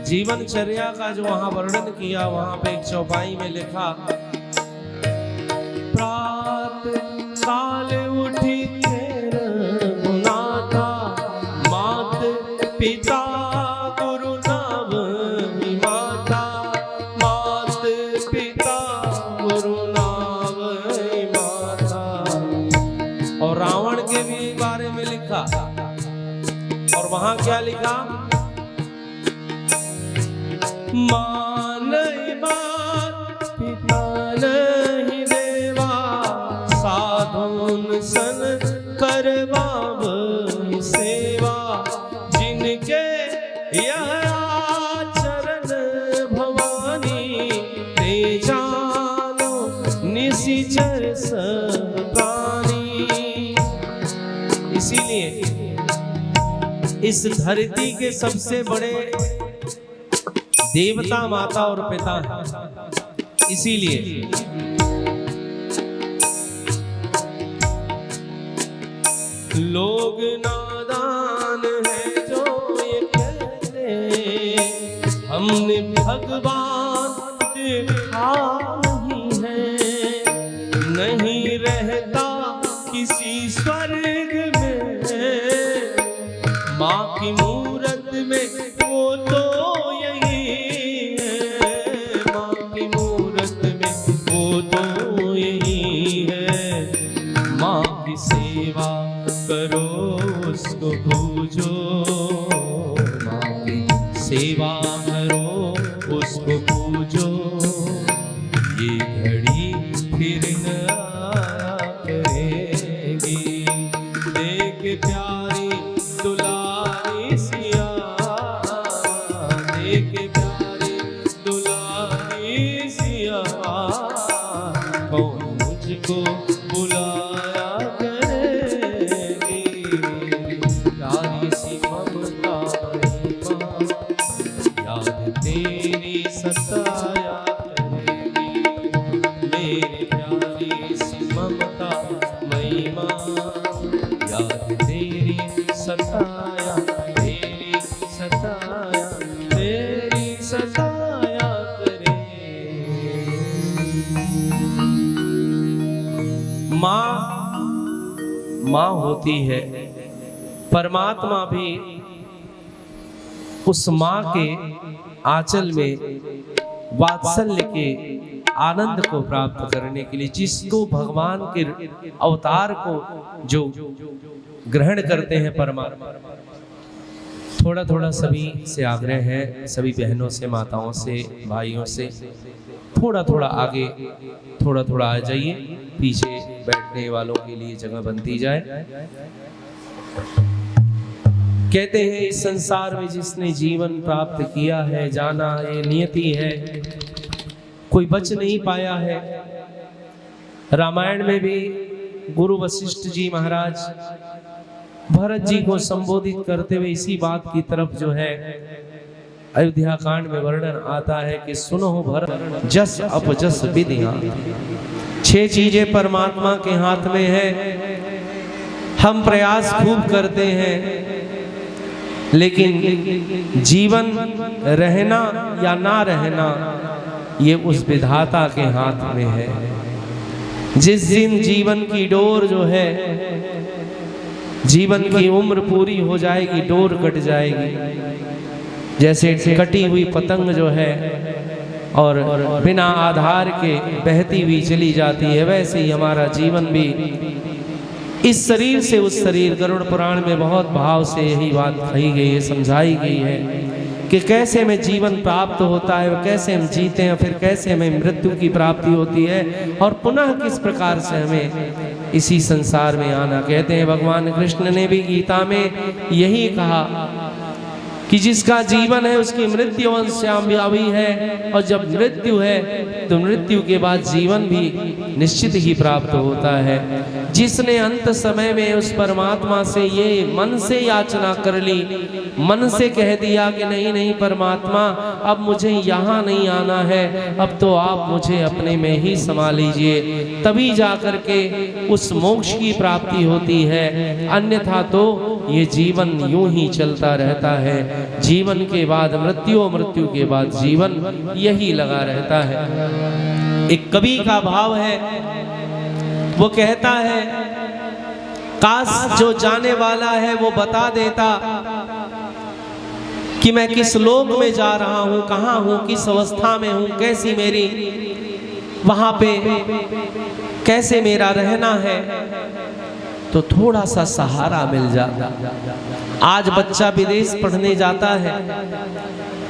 जीवनचर्या का जो वहां वर्णन किया, वहां पे एक चौपाई में लिखा, प्रात काल उठी नाथा, मात पिता गुरु नाम माता, मात पिता गुरु नाम माता। और रावण के भी बारे में लिखा, और वहां क्या लिखा, माँ नहीं बात पिता नहीं देवा, साधुन सन कर बाब सेवा, जिनके यह आचरण भवानी, ते जानो निशिचर सब प्राणी। इसीलिए इस धरती के सबसे बड़े देवता माता और पिता है। इसीलिए लोग नादान है जो ये कहते, हमने भगवान देखा नहीं है, नहीं रहता किसी स्वर्ग में, माँ की मूरत में वो तो सेवा करो उसको पूजो, माँ की सेवा करो उसको पूजो, ये घड़ी फिर न आया करेगी, देख प्यारी दुलारी सिया, देख प्यारी दुलारी सिया, कौन मुझको बुलाया तेरी सताया करेगी, मेरी प्यारी सी ममता महिमा, याद तेरी सताया, तेरी सताया, तेरी सताया करे। माँ होती है, परमात्मा भी उस माँ के आंचल में वात्सल्य के आनंद को प्राप्त करने के लिए, जिसको भगवान के अवतार को जो ग्रहण करते हैं परमात्मा, थोड़ा थोड़ा सभी से आग्रह है, सभी बहनों से, माताओं से, भाइयों से, थोड़ा थोड़ा आगे, थोड़ा थोड़ा आ जाइए, पीछे बैठने वालों के लिए जगह बनती जाए। कहते हैं इस संसार में जिसने जीवन प्राप्त किया है, जाना ये नियति है, कोई बच नहीं पाया है। रामायण में भी गुरु वशिष्ठ जी महाराज भरत जी को संबोधित करते हुए इसी बात की तरफ जो है अयोध्या कांड में वर्णन आता है कि सुनो भरत जस अपजस विधिया, 6 चीजें परमात्मा के हाथ में है, हम प्रयास खूब करते हैं लेकिन जीवन रहना या ना रहना ये उस विधाता के हाथ में है। जिस दिन जीवन की डोर जो है, जीवन की उम्र पूरी हो जाएगी, डोर कट जाएगी, जैसे कटी हुई पतंग जो है और बिना आधार के बहती हुई चली जाती है, वैसे ही हमारा जीवन भी इस शरीर से उस शरीर। गरुड़ पुराण में बहुत भाव से यही बात कही गई है, समझाई गई है कि कैसे हमें जीवन प्राप्त होता है, कैसे हम जीते हैं, फिर कैसे हमें मृत्यु की प्राप्ति होती है और पुनः किस प्रकार से हमें इसी संसार में आना। कहते हैं भगवान कृष्ण ने भी गीता में यही कहा कि जिसका जीवन है उसकी मृत्यु अवश्याम्भावी है, और जब मृत्यु है तो मृत्यु के बाद जीवन भी निश्चित ही प्राप्त होता है। जिसने अंत समय में उस परमात्मा से ये मन से याचना कर ली, मन से कह दिया कि नहीं नहीं परमात्मा, अब मुझे यहाँ नहीं आना है, अब तो आप मुझे अपने में ही समा लीजिए, तभी जा कर के उस मोक्ष की प्राप्ति होती है। अन्यथा तो ये जीवन यूं ही चलता रहता है। जीवन के बाद मृत्यु, मृत्यु के बाद जीवन, यही लगा रहता है। एक कवि का भाव है, वो कहता है, काश जो जाने वाला है वो बता देता कि मैं किस लोक में जा रहा हूं, कहां हूं, किस अवस्था में हूं, कैसी मेरी वहां पे कैसे मेरा रहना है, तो थोड़ा सा सहारा मिल जाता। आज बच्चा विदेश पढ़ने जाता है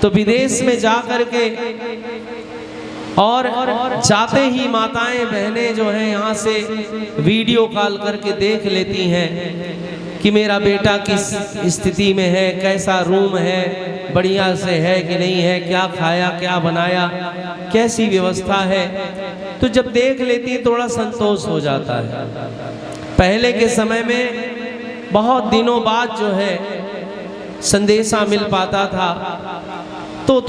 तो विदेश में जा कर के और जाते ही माताएं बहनें जो हैं यहाँ से वीडियो कॉल करके देख लेती हैं कि मेरा बेटा किस स्थिति में है, कैसा रूम है, बढ़िया से है कि नहीं है, क्या खाया क्या बनाया, कैसी व्यवस्था है। तो जब देख लेती थोड़ा संतोष हो जाता है। पहले के समय में बहुत दिनों बाद जो है संदेशा मिल पाता था तो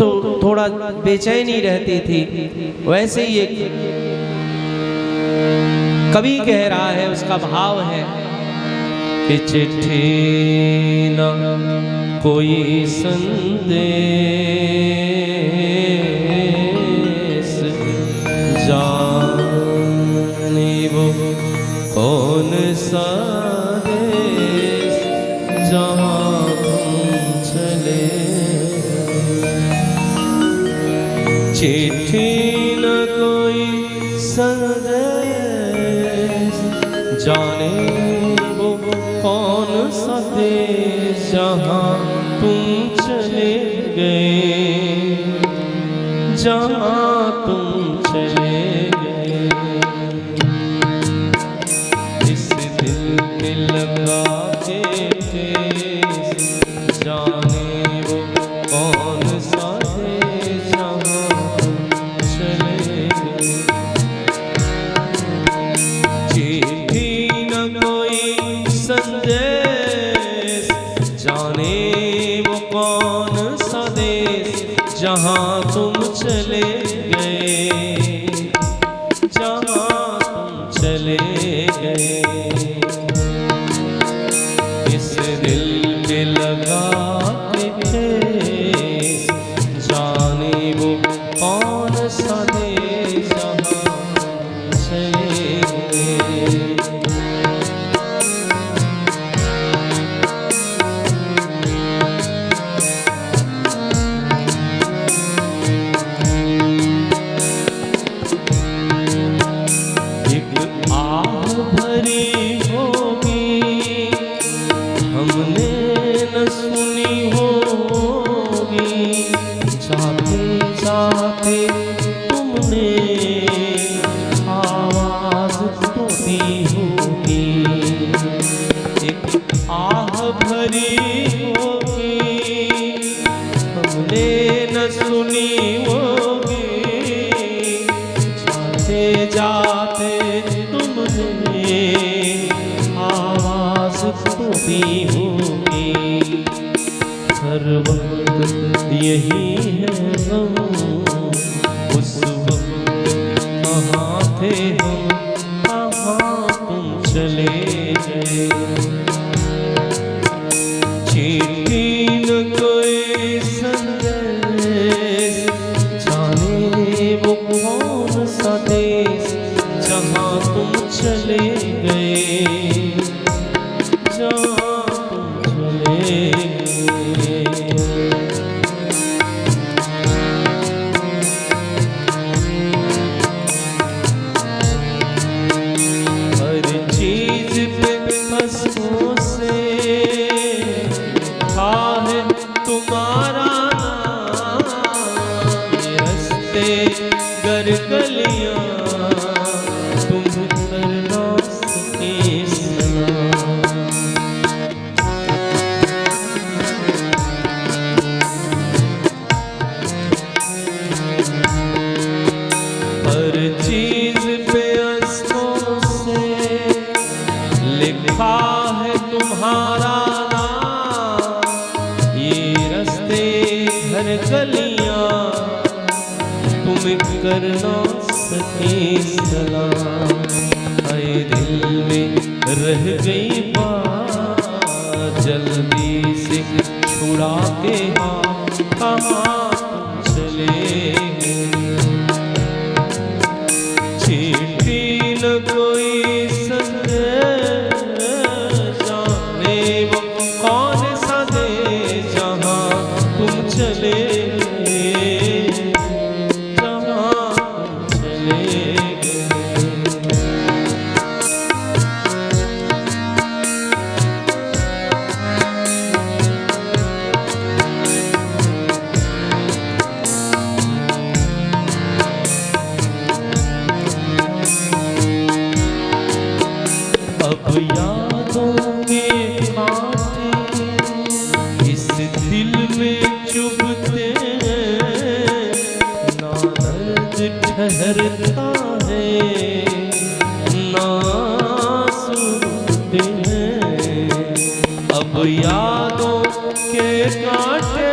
थोड़ा बेचैनी रहती थी। वैसे ही एक कवि कह रहा है, उसका भाव है कि चिट्ठी न कोई संदेश जाने वो कौन सा देश जहाँ तुम चले, चिट्ठी न कोई संदेश जाने वो कौन सा देश जहाँ तुम चले गए, जहाँ तुम चले गए। इस दिल में लगा के ठेस जाने वो कौन सा देश जहाँ तुम चले गए। चिट्ठी न कोई संदेश जाने वो कौन सा देश जहाँ तुम चले गए, जहाँ तुम चले गए। इस दिल पे लगा के ठेस जाने वो कौन सा देश जहाँ चले गए। यही है हम, उस वक्त कहाँ थे हम, कहाँ तुम चले गए। चिट्ठी न कोई संदेश जाने वो कौन सा देश जहाँ तुम चले गए, जहाँ तुम चले गए। करना सकी सलाम। आए दिल में रह गई बात, जल्दी से छुड़ा के हाँ कहाँ चले गए। चिट्ठी न कोई संदेश, जाने वो कौन सा देश जहाँ तुम चले गए, जहाँ तुम चले गए। अब यादों के कांटे इस दिल में चुभते हैं, ना दर्द ठहरता है ना सुनते हैं। अब यादों के कांटे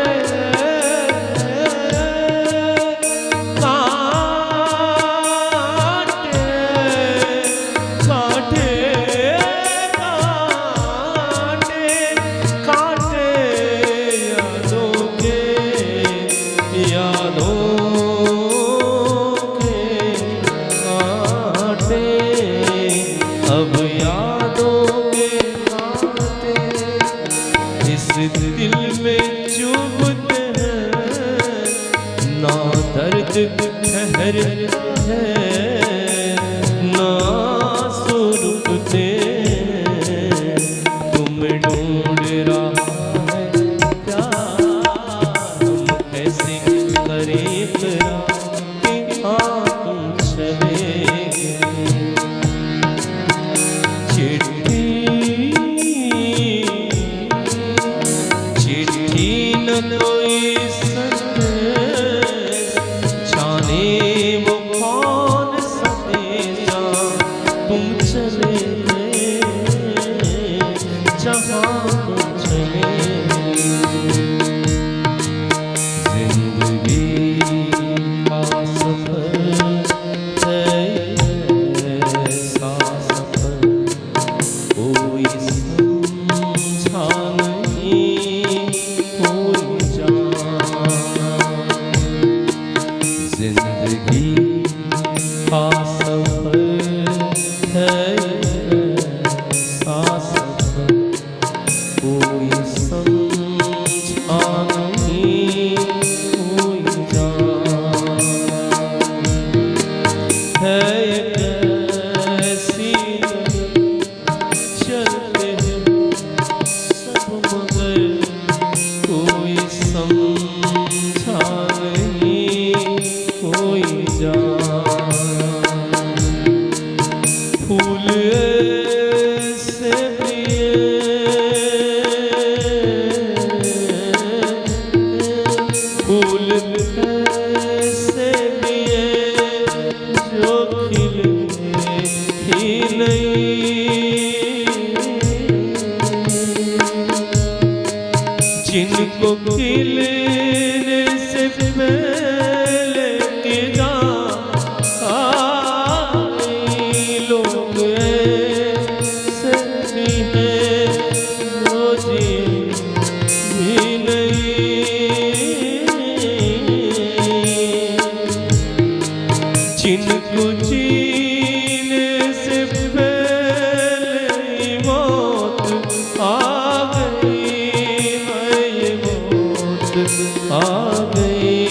अब यादों के कांटे इस दिल में चुभते हैं, ना दर्द ठहरता है ना सुरुकते हैं। तुम ढूंढ रहा है प्यार, हम कैसे करें इकरार कि हाँ तुम चले गए। चिट्ठी न कोई संदेश, जाने वो कौन सा देश तुम चले गए, जहाँ तुम चले गए। जिंदगी का सफर है ऐसा सफर, कोई समझा नहीं कोई जाना। जिंदगी का सफर है ऐसा सफर, कोई समझा नहीं कोई जाना। है एक ऐसी चलते हैं सब मगर कोई समझा नहीं कोई जाना। फूल ऐसे फूल ऐसे जो खिले ही नहीं, जिनको खिलने से पहले के लोग ऐसे भी हैं जो जी नहीं, जिनको जीने से पहले मौत आ गई है, ये मौत आ गई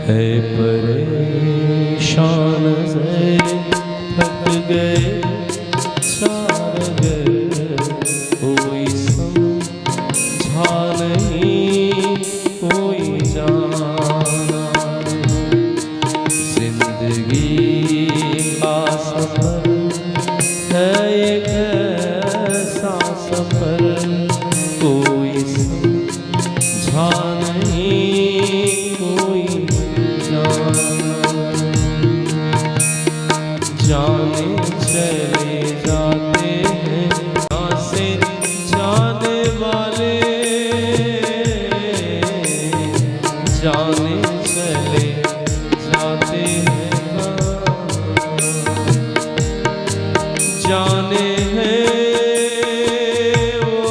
है। परेशान से थक गए चार गए, कोई समझा नहीं कोई जाना। जिंदगी का सफर है एक ऐसा सफर, कोई समझा नहीं कोई जाना। जाने हैं वो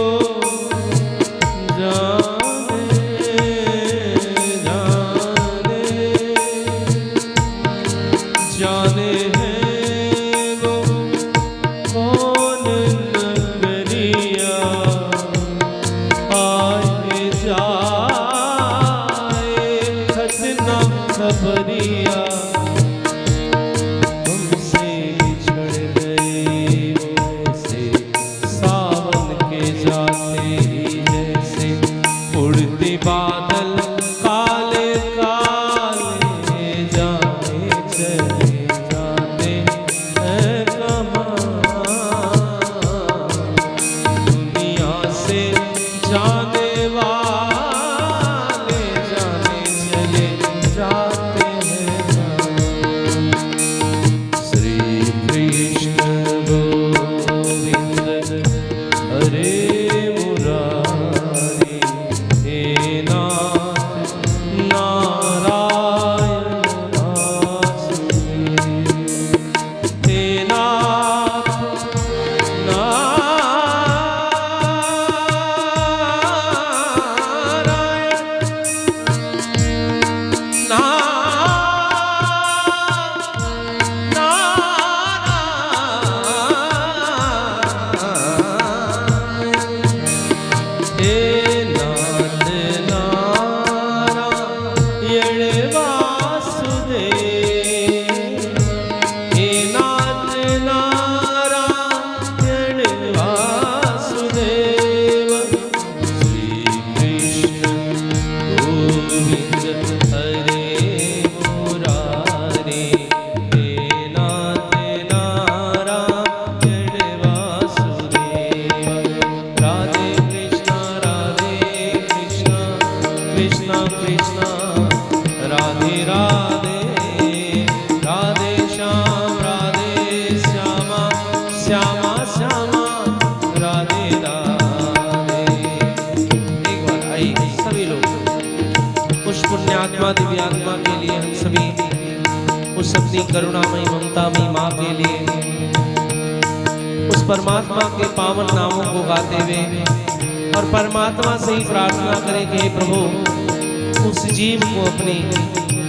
जाने हैं वो कौन नगरिया आए जाए खतना खबरिया हमसे बिछड़ गए वैसे सावन के जाते ही जैसे उड़ते बादल काले काले जाने चले जाते हैं दुनिया से जाने वाले जाने चले जाते हैं श्री कृष्ण गोविंद हरे मुरारी हे नाथ नारायण वासुदेव हे नाथ कृष्णा कृष्णा राधे राधे राधे श्याम राधे श्यामा श्यामा श्यामा राधे राधे। एक बार आइए सभी लोग उस पुण्यात्मा दिव्यात्मा के लिए हम सभी उस अपनी करुणामयी ममतामयी माँ के लिए उस परमात्मा के पावन नामों को गाते हुए और परमात्मा से ही प्रार्थना करें कि हे प्रभु उस जीव को अपनी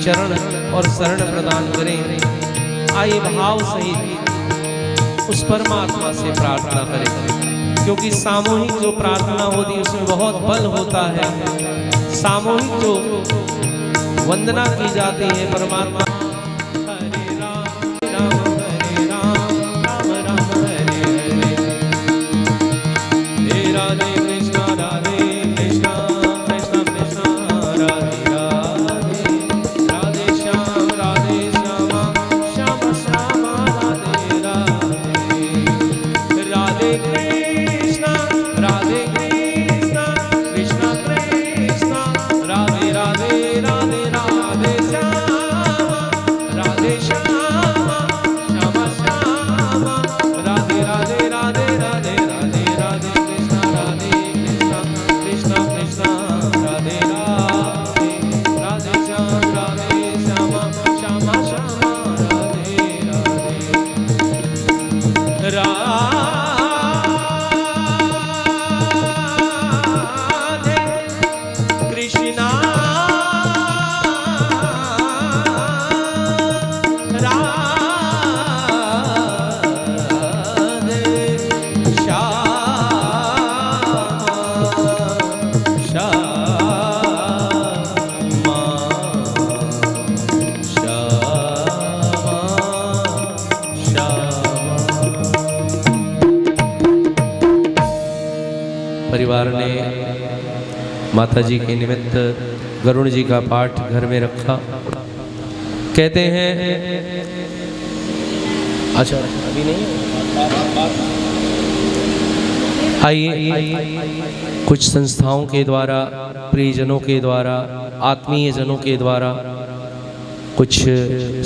चरण और शरण प्रदान करें। आइए भाव सहित उस परमात्मा से प्रार्थना करें, क्योंकि सामूहिक जो प्रार्थना होती है उसमें बहुत बल होता है। सामूहिक जो वंदना की जाती है परमात्मा हरे राम राम हरे राम राम राम हरे हरे हे राधे कृष्णा राधे कृष्णा कृष्णा कृष्णा राधे राधे राधे श्याम राधे श्यामा श्यामा श्यामा राधे राधे राधे कृष्णा कृष्णा कृष्णा कृष्णा राधे राधे राधे राधे श्यामा राधे श्यामा श्यामा श्यामा राधे राधे राधे राधे राधे राधे कृष्णा कृष्णा कृष्णा राधे राधे राधे श्याम राधे श्यामा श्यामा श्यामा राधे राधे राधे कृष्णा राधे परिवार ने माता जी के निमित्त गरुड़ जी का पाठ घर में रखा। कहते हैं अच्छा अभी नहीं आइए कुछ संस्थाओं के द्वारा, प्रियजनों के द्वारा, आत्मीय जनों के द्वारा, कुछ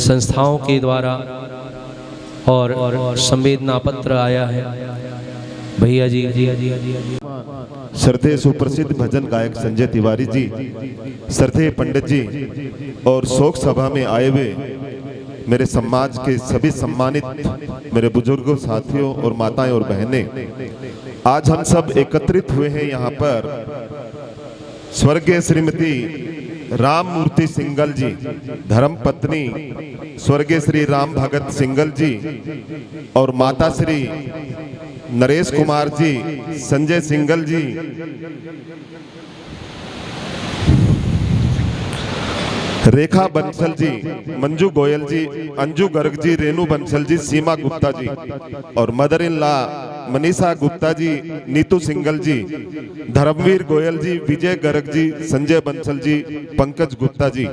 संस्थाओं के द्वारा और संवेदना पत्र आया है। भैया जी श्रद्धेय सुप्रसिद्ध भजन गायक संजय तिवारी जी, श्रद्धेय पंडित जी और शोक सभा में आए हुए मेरे समाज के सभी सम्मानित मेरे बुजुर्गों, साथियों और माताएं और बहनें, आज हम सब एकत्रित हुए हैं यहाँ पर स्वर्गीय श्रीमती राम मूर्ति सिंगल जी, धर्म पत्नी स्वर्गीय श्री राम भगत सिंगल जी और माता श्री नरेश कुमार जी, संजय सिंगल जी, रेखा बंसल जी, मंजू गोयल जी, अंजू गर्ग जी, रेनू बंसल जी, सीमा गुप्ता जी और mother in law Manisha Gupta ji, Neetu Singal ji, Dharamvir Goyal ji, Vijay Garg ji, Sanjay Bansal ji, Pankaj Gupta ji.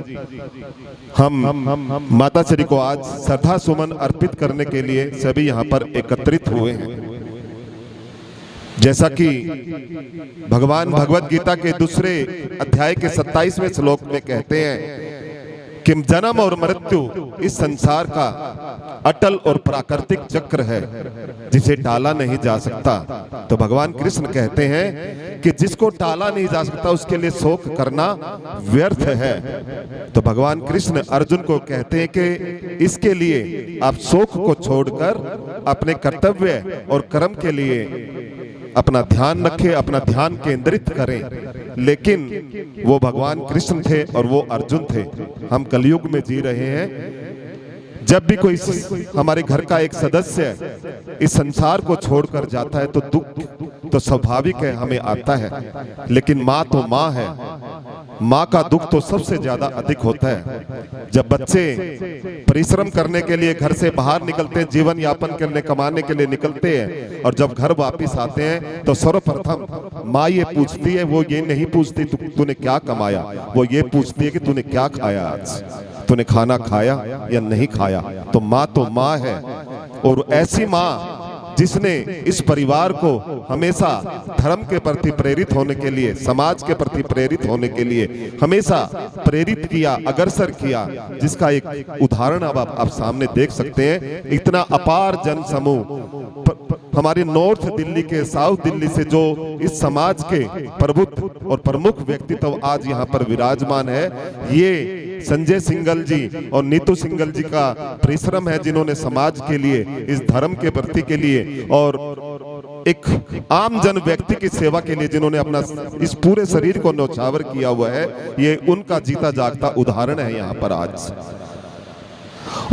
हम माता श्री को आज श्रद्धा सुमन अर्पित करने के लिए सभी यहाँ पर एकत्रित हुए हैं। जैसा कि भगवान भगवत गीता के दूसरे अध्याय के 27वें श्लोक में कहते हैं कि जन्म और मृत्यु इस संसार का अटल और प्राकृतिक चक्र है जिसे टाला नहीं जा सकता। तो भगवान कृष्ण कहते हैं कि जिसको टाला नहीं जा सकता उसके लिए शोक करना व्यर्थ है। तो भगवान कृष्ण अर्जुन को कहते हैं कि इसके लिए आप शोक को छोड़कर अपने कर्तव्य और कर्म के लिए अपना ध्यान रखें, अपना ध्यान केंद्रित करें। लेकिन वो भगवान कृष्ण थे और वो अर्जुन थे। हम कलयुग में जी रहे हैं। जब भी कोई हमारे घर का एक सदस्य इस संसार को छोड़कर जाता है तो दुख तो स्वाभाविक है, हमें आता है। लेकिन माँ तो माँ है, माँ का दुख तो सबसे ज्यादा अधिक होता है। जब बच्चे परिश्रम करने के लिए घर से बाहर निकलते हैं, जीवन यापन करने कमाने के लिए निकलते हैं और जब घर वापस आते हैं तो सर्वप्रथम माँ ये पूछती है, वो ये नहीं पूछती तूने क्या कमाया, वो ये पूछती है कि तूने क्या खाया, आज तूने खाना खाया या नहीं खाया। तो माँ है। और ऐसी माँ जिसने इस परिवार को हमेशा धर्म के प्रति प्रेरित होने के लिए, समाज के प्रति प्रेरित होने के लिए हमेशा प्रेरित किया, अग्रसर किया, जिसका एक उदाहरण अब आप सामने देख सकते हैं। इतना अपार जन समूह हमारे नॉर्थ दिल्ली के, साउथ दिल्ली से जो इस समाज के प्रबुद्ध और प्रमुख व्यक्तित्व आज यहाँ पर विराजमान है, ये संजय सिंगल जी और नीतू सिंगल जी का परिश्रम है, जिन्होंने समाज के लिए, इस धर्म के प्रति के लिए और एक आम जन व्यक्ति की सेवा के लिए जिन्होंने अपना इस पूरे शरीर को न्यौछावर किया हुआ है, ये उनका जीता जागता उदाहरण है यहाँ पर आज।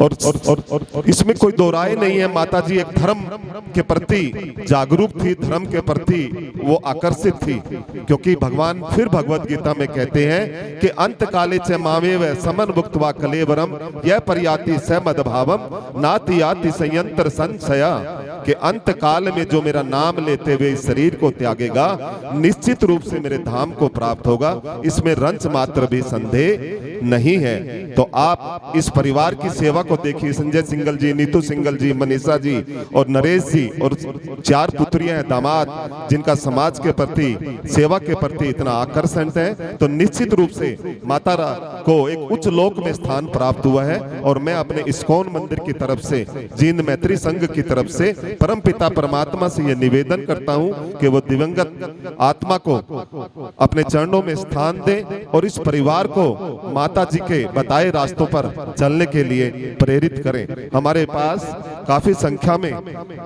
और इसमें कोई दो राय नहीं है। माता जी एक धर्म के प्रति जागरूक थी, धर्म के प्रति वो आकर्षित थी, क्योंकि भगवान फिर भगवत गीता में कहते हैं कि अंत काले च मामेव समन भुक्त्वा कलेवरम यह परियाति स मदभावम नाति याति संयंत्र संशया, कि अंत काल में जो मेरा नाम लेते हुए इस शरीर को त्यागेगा निश्चित रूप से मेरे धाम को प्राप्त होगा, इसमें रंच मात्र भी संदेह नहीं है। तो आप इस परिवार की सेवा को देखिए, संजय सिंगल जी, नीतू सिंगल जी, मनीषा जी और नरेश जी और 4 पुत्रियां हैं, दामाद, जिनका समाज के प्रति, सेवा के प्रति इतना आकर्षण है। तो निश्चित रूप से माता को एक उच्च लोक में स्थान प्राप्त हुआ है। और मैं अपने इस्कॉन मंदिर की तरफ से, जींद मैत्री संघ की तरफ से परम पिता परमात्मा से यह निवेदन करता हूं कि वो दिवंगत आत्मा को अपने चरणों में स्थान दें और इस परिवार को माता जी के बताए रास्तों पर चलने के लिए प्रेरित करें। हमारे पास काफी संख्या में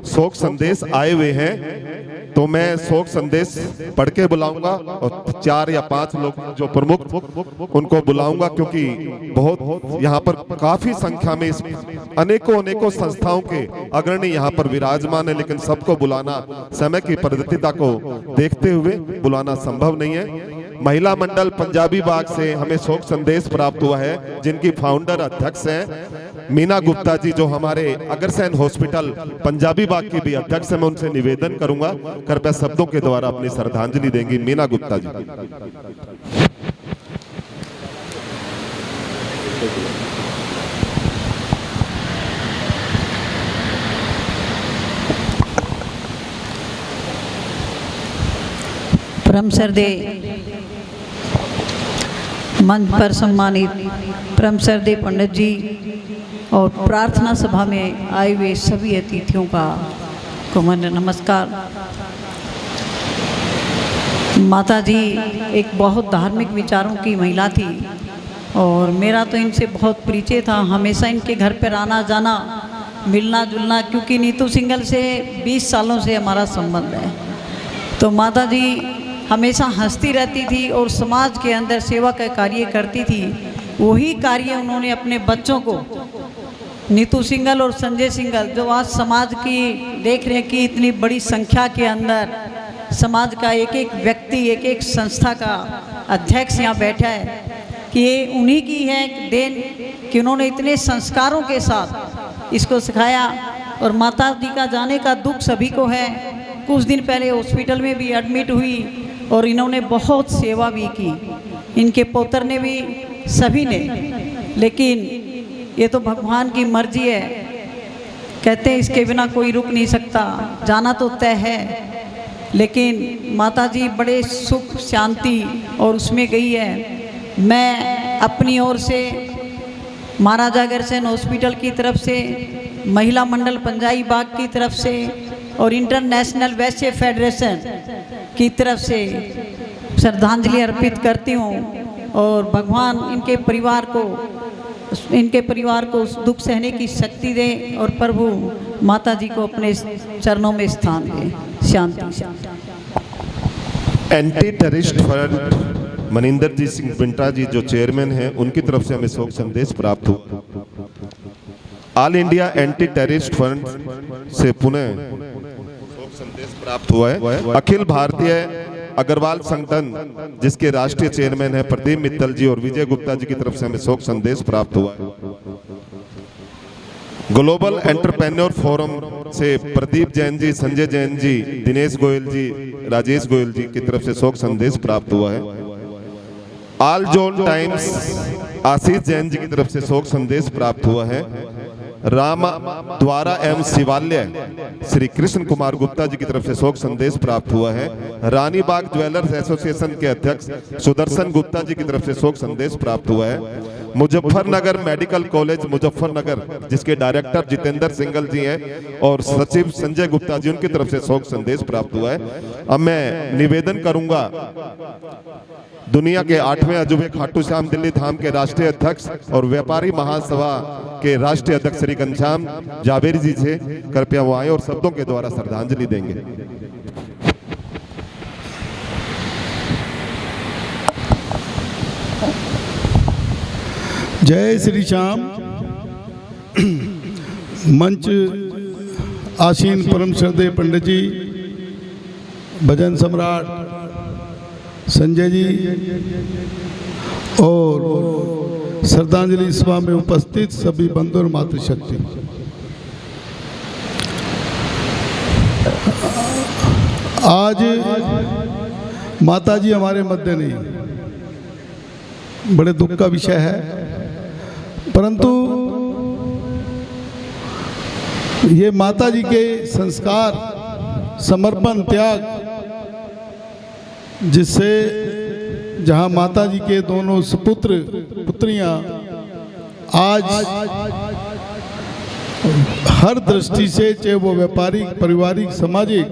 शोक संदेश आए हुए हैं, तो मैं शोक संदेश पढ़ के बुलाऊंगा और 4 या 5 लोग जो प्रमुख उनको बुलाऊंगा, क्योंकि बहुत यहाँ पर काफी संख्या में अनेकों संस्थाओं के अग्रणी यहाँ पर विराजमान है, लेकिन सबको बुलाना समय की परिस्थितिता को देखते हुए बुलाना संभव नहीं है। महिला मंडल पंजाबी बाग से हमें शोक संदेश प्राप्त हुआ है, जिनकी फाउंडर अध्यक्ष हैं मीना गुप्ता जी, जो हमारे अग्रसेन हॉस्पिटल पंजाबी बाग की भी अध्यक्ष है। मैं उनसे निवेदन करूंगा, कृपया शब्दों के द्वारा अपनी श्रद्धांजलि देंगी मीना गुप्ता जी। परम श्रद्धे मंच पर सम्मानित परम श्रद्धे पंडित जी और प्रार्थना सभा में आए हुए सभी अतिथियों का कुमार नमस्कार। माता जी एक बहुत धार्मिक विचारों की महिला थी और मेरा तो इनसे बहुत परिचय था, हमेशा इनके घर पर आना जाना, मिलना जुलना, क्योंकि नीतू सिंघल से 20 सालों से हमारा संबंध है। तो माता जी हमेशा हंसती रहती थी और समाज के अंदर सेवा का कार्य करती थी। वही कार्य उन्होंने अपने बच्चों को, नीतू सिंघल और संजय सिंघल, जो आज समाज की देख रहे हैं कि इतनी बड़ी संख्या के अंदर समाज का एक एक व्यक्ति, एक एक संस्था का अध्यक्ष यहाँ बैठा है, कि ये उन्हीं की है देन कि उन्होंने इतने संस्कारों के साथ इसको सिखाया। और माता जी का जाने का दुख सभी को है। कुछ दिन पहले हॉस्पिटल में भी एडमिट हुई और इन्होंने बहुत सेवा भी की, इनके पौत्र ने भी, सभी ने। लेकिन ये तो भगवान की मर्जी है, कहते हैं इसके बिना कोई रुक नहीं सकता, जाना तो तय है। लेकिन माता जी बड़े सुख शांति और उसमें गई है। मैं अपनी ओर से महाराजा अग्रसेन हॉस्पिटल की तरफ से, महिला मंडल पंजाई बाग की तरफ से और इंटरनेशनल वैश्य फेडरेशन की तरफ से श्रद्धांजलि अर्पित करती हूँ। और भगवान इनके परिवार को उस दुख सहने की शक्ति दे और प्रभु माता जी को अपने चरणों में स्थान दे। शांति। एंटी टेररिस्ट फ्रंट मनिंदर जी सिंह पिंटा जी जो चेयरमैन हैं, उनकी तरफ से हमें शोक संदेश प्राप्त हुआ। All India anti terrorist front से पुनः शोक संदेश प्राप्त हुआ है। अखिल भारतीय अग्रवाल संगठन जिसके राष्ट्रीय चेयरमैन है प्रदीप मित्तल जी और विजय गुप्ता जी की तरफ से हमें शोक संदेश प्राप्त हुआ है। ग्लोबल एंटरप्रेन्योर फोरम से प्रदीप जैन जी, संजय जैन जी, दिनेश गोयल जी, राजेश गोयल जी की तरफ से शोक संदेश प्राप्त हुआ है। ऑल जोन टाइम्स आशीष जैन जी की तरफ से शोक संदेश प्राप्त हुआ है। राम द्वारा एवं शिवालय श्री कृष्ण कुमार गुप्ता जी की तरफ से शोक संदेश प्राप्त हुआ है। रानी बाग ज्वेलर्स एसोसिएशन के अध्यक्ष सुदर्शन गुप्ता जी की तरफ से शोक संदेश प्राप्त हुआ है। मुजफ्फरनगर मेडिकल कॉलेज मुजफ्फरनगर जिसके डायरेक्टर जितेंद्र सिंघल जी हैं और सचिव संजय गुप्ता जी, उनकी तरफ से शोक संदेश प्राप्त हुआ है। अब मैं निवेदन करूंगा दुनिया के 8वें अजूबे खाटू श्याम दिल्ली धाम के राष्ट्रीय अध्यक्ष और व्यापारी महासभा के राष्ट्रीय अध्यक्ष श्री घनश्याम जावेर जी से, कृपया वो आए और शब्दों के द्वारा श्रद्धांजलि देंगे। जय श्री श्याम। मंच आसीन परम श्रद्धेय पंडित जी, भजन सम्राट संजय जी और श्रद्धांजलि सभा में उपस्थित सभी बंधु और मातृशक्ति, आज माता जी हमारे मध्य नहीं, बड़े दुख का विषय है। परंतु ये माता जी के संस्कार, समर्पण, त्याग, जिससे जहां माता जी के दोनों सुपुत्र पुत्रियां आज हर दृष्टि से, चाहे वो व्यापारिक, पारिवारिक, सामाजिक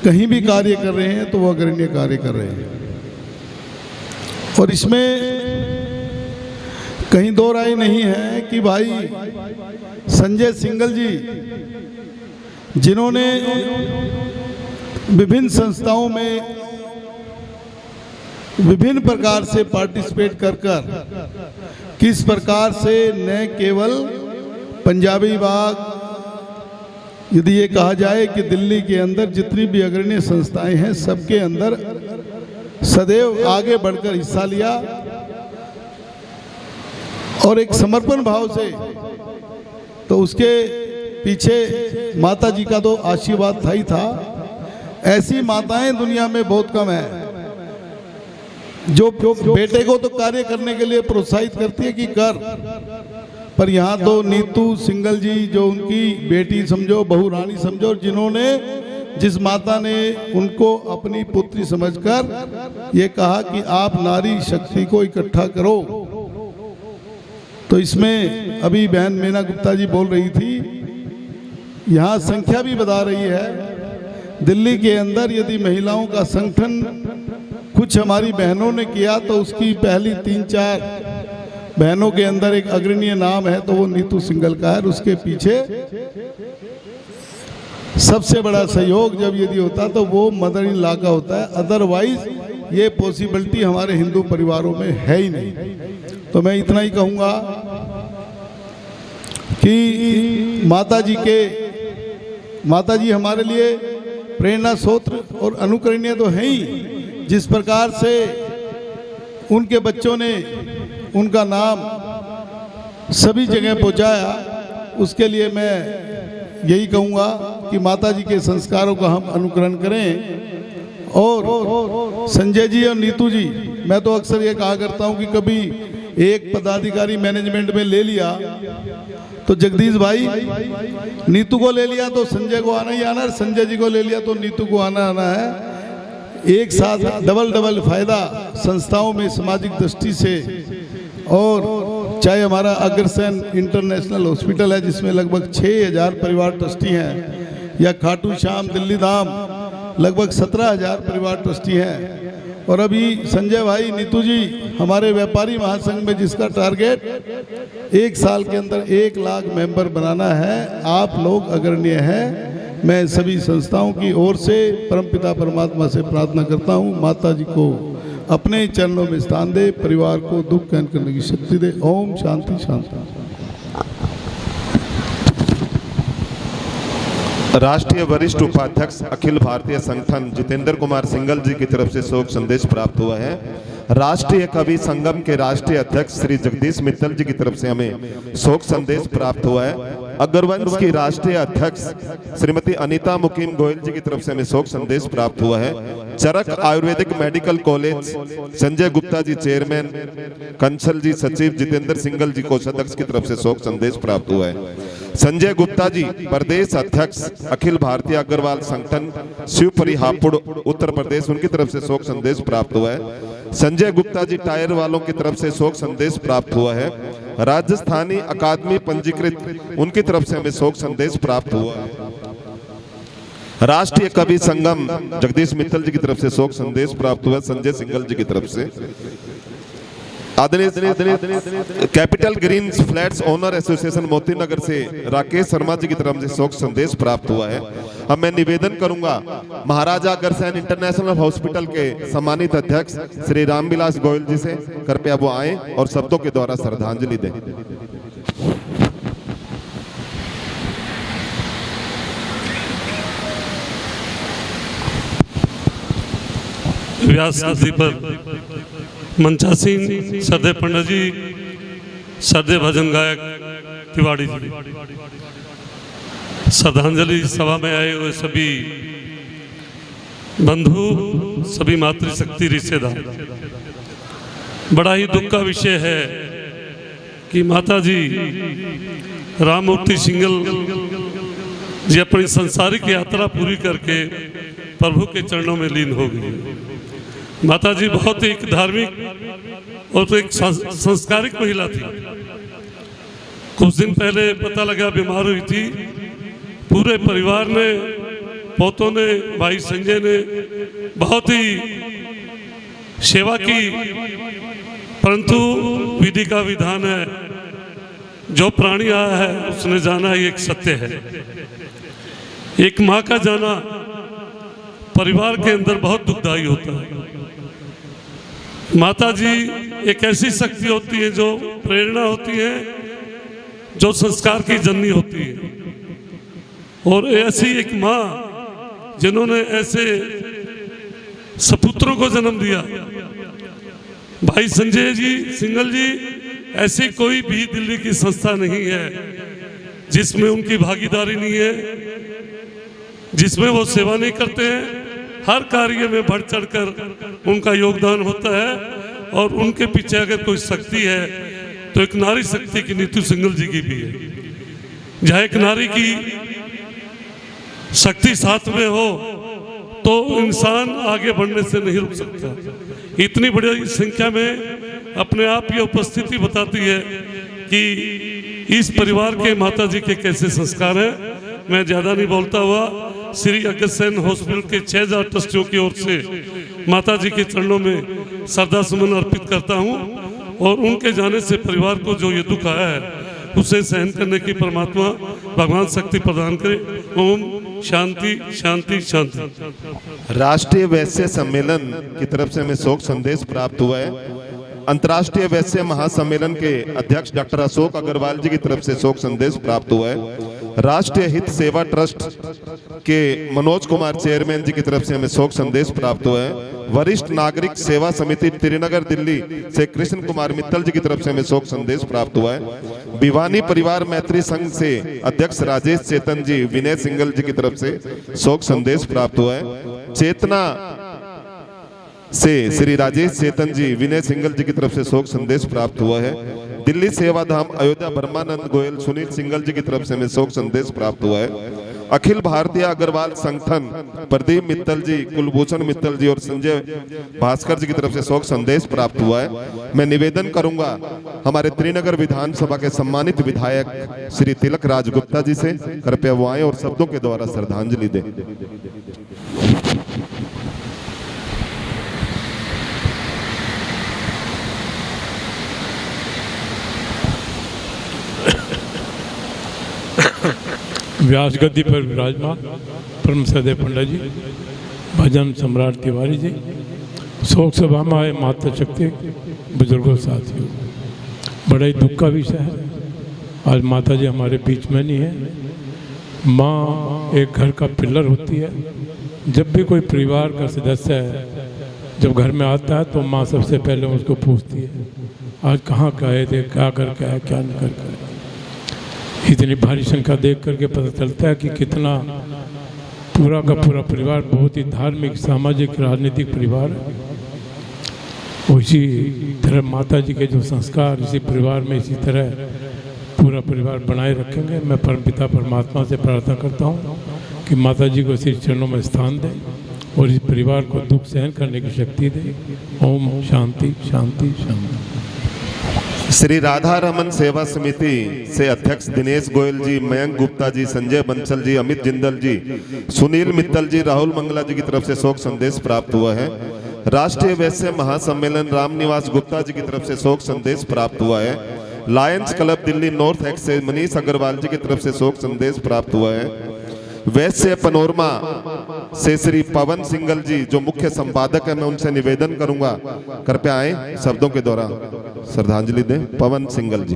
कहीं भी कार्य कर रहे हैं तो वो अग्रणी कार्य कर रहे हैं। और इसमें कहीं दो राय नहीं है कि भाई संजय सिंघल जी, जिन्होंने विभिन्न संस्थाओं में विभिन्न प्रकार से पार्टिसिपेट कर किस प्रकार से न केवल पंजाबी बाग, यदि ये कहा जाए कि दिल्ली के अंदर जितनी भी अग्रणी संस्थाएं हैं सबके अंदर सदैव आगे बढ़कर हिस्सा लिया और एक समर्पण भाव से, तो उसके पीछे माता जी का तो आशीर्वाद था ही था। ऐसी माताएं दुनिया में बहुत कम है जो बेटे को तो कार्य करने के लिए प्रोत्साहित करती है कि कर, पर यहाँ तो नीतू सिंघल जी जो उनकी बेटी समझो, बहू रानी समझो, जिन्होंने, जिस माता ने उनको अपनी पुत्री समझकर ये कहा कि आप नारी शक्ति को इकट्ठा करो। तो इसमें अभी बहन मीना गुप्ता जी बोल रही थी, यहाँ संख्या भी बता रही है। दिल्ली के अंदर यदि महिलाओं का संगठन कुछ हमारी बहनों ने किया, तो उसकी पहली 3-4 बहनों के अंदर एक अग्रणीय नाम है, तो वो नीतू सिंघल का है। उसके पीछे सबसे बड़ा सहयोग जब यदि होता तो वो मदर इन लॉ का होता है, अदरवाइज ये पॉसिबिलिटी हमारे हिंदू परिवारों में है ही नहीं। तो मैं इतना ही कहूँगा कि माता जी हमारे लिए प्रेरणा स्रोत और अनुकरणीय तो है ही। जिस प्रकार से उनके बच्चों ने उनका नाम सभी जगह पहुंचाया, उसके लिए मैं यही कहूँगा कि माता जी के संस्कारों का हम अनुकरण करें। और संजय जी और नीतू जी, मैं तो अक्सर ये कहा करता हूँ कि कभी एक पदाधिकारी मैनेजमेंट में ले लिया तो जगदीश भाई नीतू को ले लिया तो संजय को आना ही आना है, संजय जी को ले लिया तो नीतू को आना है। एक साथ डबल फायदा संस्थाओं में सामाजिक दृष्टि से। और चाहे हमारा अग्रसेन इंटरनेशनल हॉस्पिटल है जिसमें लगभग 6000 परिवार ट्रस्टी हैं, या खाटू श्याम दिल्ली धाम लगभग 17000 परिवार ट्रस्टी हैं। और अभी संजय भाई, नीतू जी, हमारे व्यापारी महासंघ में जिसका टारगेट 1 साल के अंदर 1 लाख मेंबर बनाना है, आप लोग अग्रणीय हैं। मैं सभी संस्थाओं की ओर से परमपिता परमात्मा से प्रार्थना करता हूँ, माता जी को अपने चरणों में स्थान दे, परिवार को दुख सहन करने की शक्ति दे। ओम शांति शांति। राष्ट्रीय वरिष्ठ उपाध्यक्ष अखिल भारतीय संगठन जितेंद्र कुमार सिंघल जी की तरफ से शोक संदेश प्राप्त हुआ है। राष्ट्रीय कवि संगम के राष्ट्रीय अध्यक्ष श्री जगदीश मित्तल जी की तरफ से हमें शोक संदेश प्राप्त हुआ है। अग्रवंश की राष्ट्रीय अध्यक्ष श्रीमती अनीता मुकीम गोयल जी की तरफ से हमें शोक संदेश प्राप्त हुआ है। चरक Ayurvedic medical college Sanjay Gupta ji chairman, Kansal जी सचिव, जितेंद्र सिंघल जी कोषाध्यक्ष की तरफ से शोक संदेश प्राप्त हुआ है। संजय गुप्ता जी प्रदेश अध्यक्ष अखिल भारतीय अग्रवाल संगठन शिवपुरी हापुड़ उत्तर प्रदेश, उनकी तरफ से शोक संदेश प्राप्त हुआ है। संजय गुप्ता जी टायर वालों की तरफ से शोक संदेश प्राप्त हुआ है। राजस्थानी अकादमी पंजीकृत, उनकी तरफ से हमें शोक संदेश प्राप्त हुआ है। राष्ट्रीय कवि संगम जगदीश मित्तल जी की तरफ से शोक संदेश प्राप्त हुआ। संजय सिंघल जी की तरफ से आदरणीय capital green flats owner association Moti Nagar से राकेश शर्मा जी की तरफ से शोक संदेश प्राप्त हुआ है। अब मैं निवेदन करूंगा महाराजा अग्रसेन इंटरनेशनल हॉस्पिटल के सम्मानित अध्यक्ष श्री रामविलास गोयल जी से, कृपया वो आए और शब्दों के द्वारा श्रद्धांजलि दें। व्यास नदी पर मंचासीन श्रद्धेय पंडित जी, श्रद्धेय भजन गायक तिवाड़ी जी, श्रद्धांजलि सभा में आए हुए सभी बंधु, सभी मातृशक्ति रिश्तेदार, बड़ा ही दुख का विषय है कि माता जी राममूर्ति सिंघल जी अपनी सांसारिक यात्रा पूरी करके प्रभु के चरणों में लीन हो गई। माता जी बहुत एक धार्मिक और एक संस्कारिक महिला थी। कुछ दिन पहले पता लगा बीमार हुई थी। पूरे परिवार ने, पोतों ने, भाई संजय ने बहुत ही सेवा की, परंतु विधि का विधान है, जो प्राणी आया है उसने जाना ही एक सत्य है। एक माँ का जाना परिवार के अंदर बहुत दुखदायी होता है। माता जी एक ऐसी शक्ति होती है जो प्रेरणा होती है, जो संस्कार की जननी होती है, और ऐसी एक माँ जिन्होंने ऐसे सपुत्रों को जन्म दिया। भाई संजय जी सिंघल जी, ऐसी कोई भी दिल्ली की संस्था नहीं है जिसमें उनकी भागीदारी नहीं है, जिसमें वो सेवा नहीं करते हैं। हर कार्य में बढ़ चढ़कर उनका योगदान होता है, और उनके पीछे अगर कोई शक्ति है तो एक नारी शक्ति की नीतू सिंघल जी की भी है। जहाँ एक नारी की शक्ति साथ में हो तो इंसान आगे बढ़ने से नहीं रुक सकता। इतनी बड़ी संख्या में अपने आप ये उपस्थिति बताती है कि इस परिवार के माता जी के कैसे संस्कार है। मैं ज़्यादा नहीं बोलता हुआ, श्री अग्रसेन हॉस्पिटल के 6000 ट्रस्टियों की ओर से माता जी के चरणों में श्रद्धा सुमन अर्पित करता हूँ और उनके जाने से परिवार को जो ये दुख आया है उसे सहन करने की परमात्मा भगवान शक्ति प्रदान करे। ओम शांति शांति शांति। राष्ट्रीय वैश्य सम्मेलन की तरफ से हमें शोक संदेश प्राप्त हुआ है। अंतर्राष्ट्रीय वैश्य महासम्मेलन के अध्यक्ष डॉक्टर अशोक अग्रवाल जी की तरफ से शोक संदेश प्राप्त हुआ है। राष्ट्रीय हित सेवा ट्रस्ट के मनोज कुमार चेयरमैन जी की तरफ से हमें शोक संदेश प्राप्त हुआ है। वरिष्ठ नागरिक सेवा समिति त्रिनगर दिल्ली से कृष्ण कुमार मित्तल जी की तरफ से हमें शोक संदेश प्राप्त हुआ है। भिवानी परिवार मैत्री संघ से अध्यक्ष राजेश चेतन जी विनय सिंगल जी की तरफ से शोक संदेश प्राप्त हुआ है। चेतना से श्री राजेश चेतन जी विनय सिंगल जी की तरफ से शोक संदेश प्राप्त हुआ है। दिल्ली सेवाधाम अयोध्या ब्रह्मानंद गोयल सुनील सिंगल जी की तरफ से हमें शोक संदेश प्राप्त हुआ है। अखिल भारतीय अग्रवाल संगठन प्रदीप मित्तल जी, कुलभूषण मित्तल जी और संजय भास्कर जी की तरफ से शोक संदेश प्राप्त हुआ है। मैं निवेदन करूंगा हमारे त्रिनगर विधानसभा के सम्मानित विधायक श्री तिलक राज गुप्ता जी से, कृपया वो आए और शब्दों के द्वारा श्रद्धांजलि दें। व्यास गद्दी पर विराजमान परम सदय पंडित जी, भजन सम्राट तिवारी जी, शोक सभा में आए माता शक्ति बुजुर्गों साथियों, बड़ा ही दुख का विषय है। आज माता जी हमारे बीच में नहीं है। माँ एक घर का पिलर होती है। जब भी कोई परिवार का सदस्य है, जब घर में आता है तो माँ सबसे पहले उसको पूछती है आज कहाँ गए थे, क्या करके आए, क्या नहीं करके आए। इतनी भारी संख्या देख करके पता चलता है कि कितना पूरा का पूरा परिवार बहुत ही धार्मिक, सामाजिक, राजनीतिक परिवार है। उसी तरह माता जी के जो संस्कार इसी परिवार में इसी तरह पूरा परिवार बनाए रखेंगे। मैं परमपिता परमात्मा से प्रार्थना करता हूँ कि माता जी को इसी चरणों में स्थान दें और इस परिवार को दुख सहन करने की शक्ति दें। ओम शांति शांति शांति। श्री राधा रमन सेवा समिति से अध्यक्ष दिनेश गोयल जी, मयंक गुप्ता जी, संजय बंसल जी, अमित जिंदल जी, सुनील मित्तल जी, राहुल मंगला जी की तरफ से शोक संदेश प्राप्त हुआ है। राष्ट्रीय वैश्य महासम्मेलन रामनिवास गुप्ता जी की तरफ से शोक संदेश प्राप्त हुआ है। Lions Club Delhi north x से मनीष अग्रवाल जी की तरफ से शोक संदेश प्राप्त हुआ है। वैश्य पनोरमा से श्री पवन सिंगल जी जो मुख्य संपादक है, मैं उनसे निवेदन करूंगा कृपया आए शब्दों के द्वारा श्रद्धांजलि दें। पवन सिंगल जी।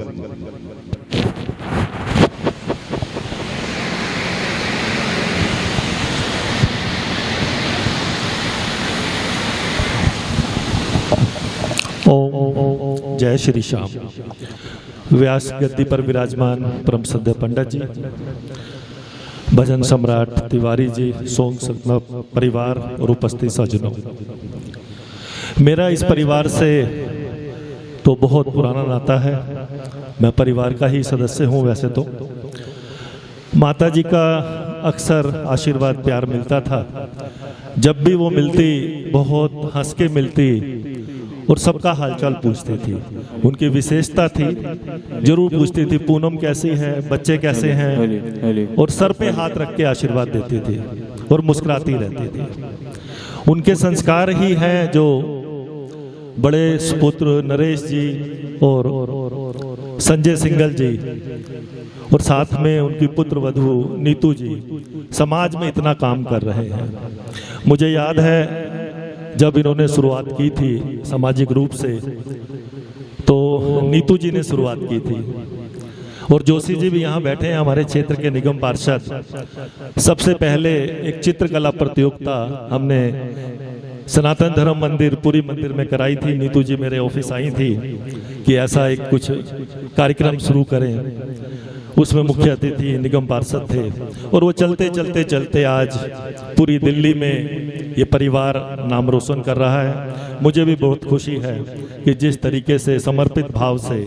ओम जय श्री श्याम। व्यास गद्दी पर विराजमान परम सद्य पंडित जी, भजन सम्राट तिवारी जी, सोंग संगम परिवार और उपस्थित सज्जनों, मेरा इस परिवार से तो बहुत पुराना नाता है। मैं परिवार का ही सदस्य हूँ। वैसे तो माता जी का अक्सर आशीर्वाद प्यार मिलता था। जब भी वो मिलती बहुत हंस के मिलती और सबका हालचाल पूछती थी। उनकी विशेषता थी, जरूर पूछती थी पूनम कैसी है, बच्चे कैसे हैं, और सर पे हाथ रख के आशीर्वाद देती थी और मुस्कुराती रहती थी। उनके संस्कार ही हैं जो बड़े सुपुत्र नरेश जी और संजय सिंगल जी और साथ में उनकी पुत्र वधू नीतू जी समाज में इतना काम कर रहे हैं। मुझे याद है जब इन्होंने शुरुआत की थी सामाजिक रूप से, तो नीतू जी ने शुरुआत की थी और जोशी जी भी यहाँ बैठे हैं, हमारे क्षेत्र के निगम पार्षद। सबसे पहले एक चित्रकला प्रतियोगिता हमने सनातन धर्म मंदिर पूरी मंदिर में कराई थी। नीतू जी मेरे ऑफिस आई थी कि ऐसा एक कुछ कार्यक्रम शुरू करें। उसमें मुख्य अतिथि निगम पार्षद थे और वो चलते चलते चलते आज पूरी दिल्ली में ये परिवार नाम रोशन कर रहा है। मुझे भी बहुत खुशी है कि जिस तरीके से समर्पित भाव से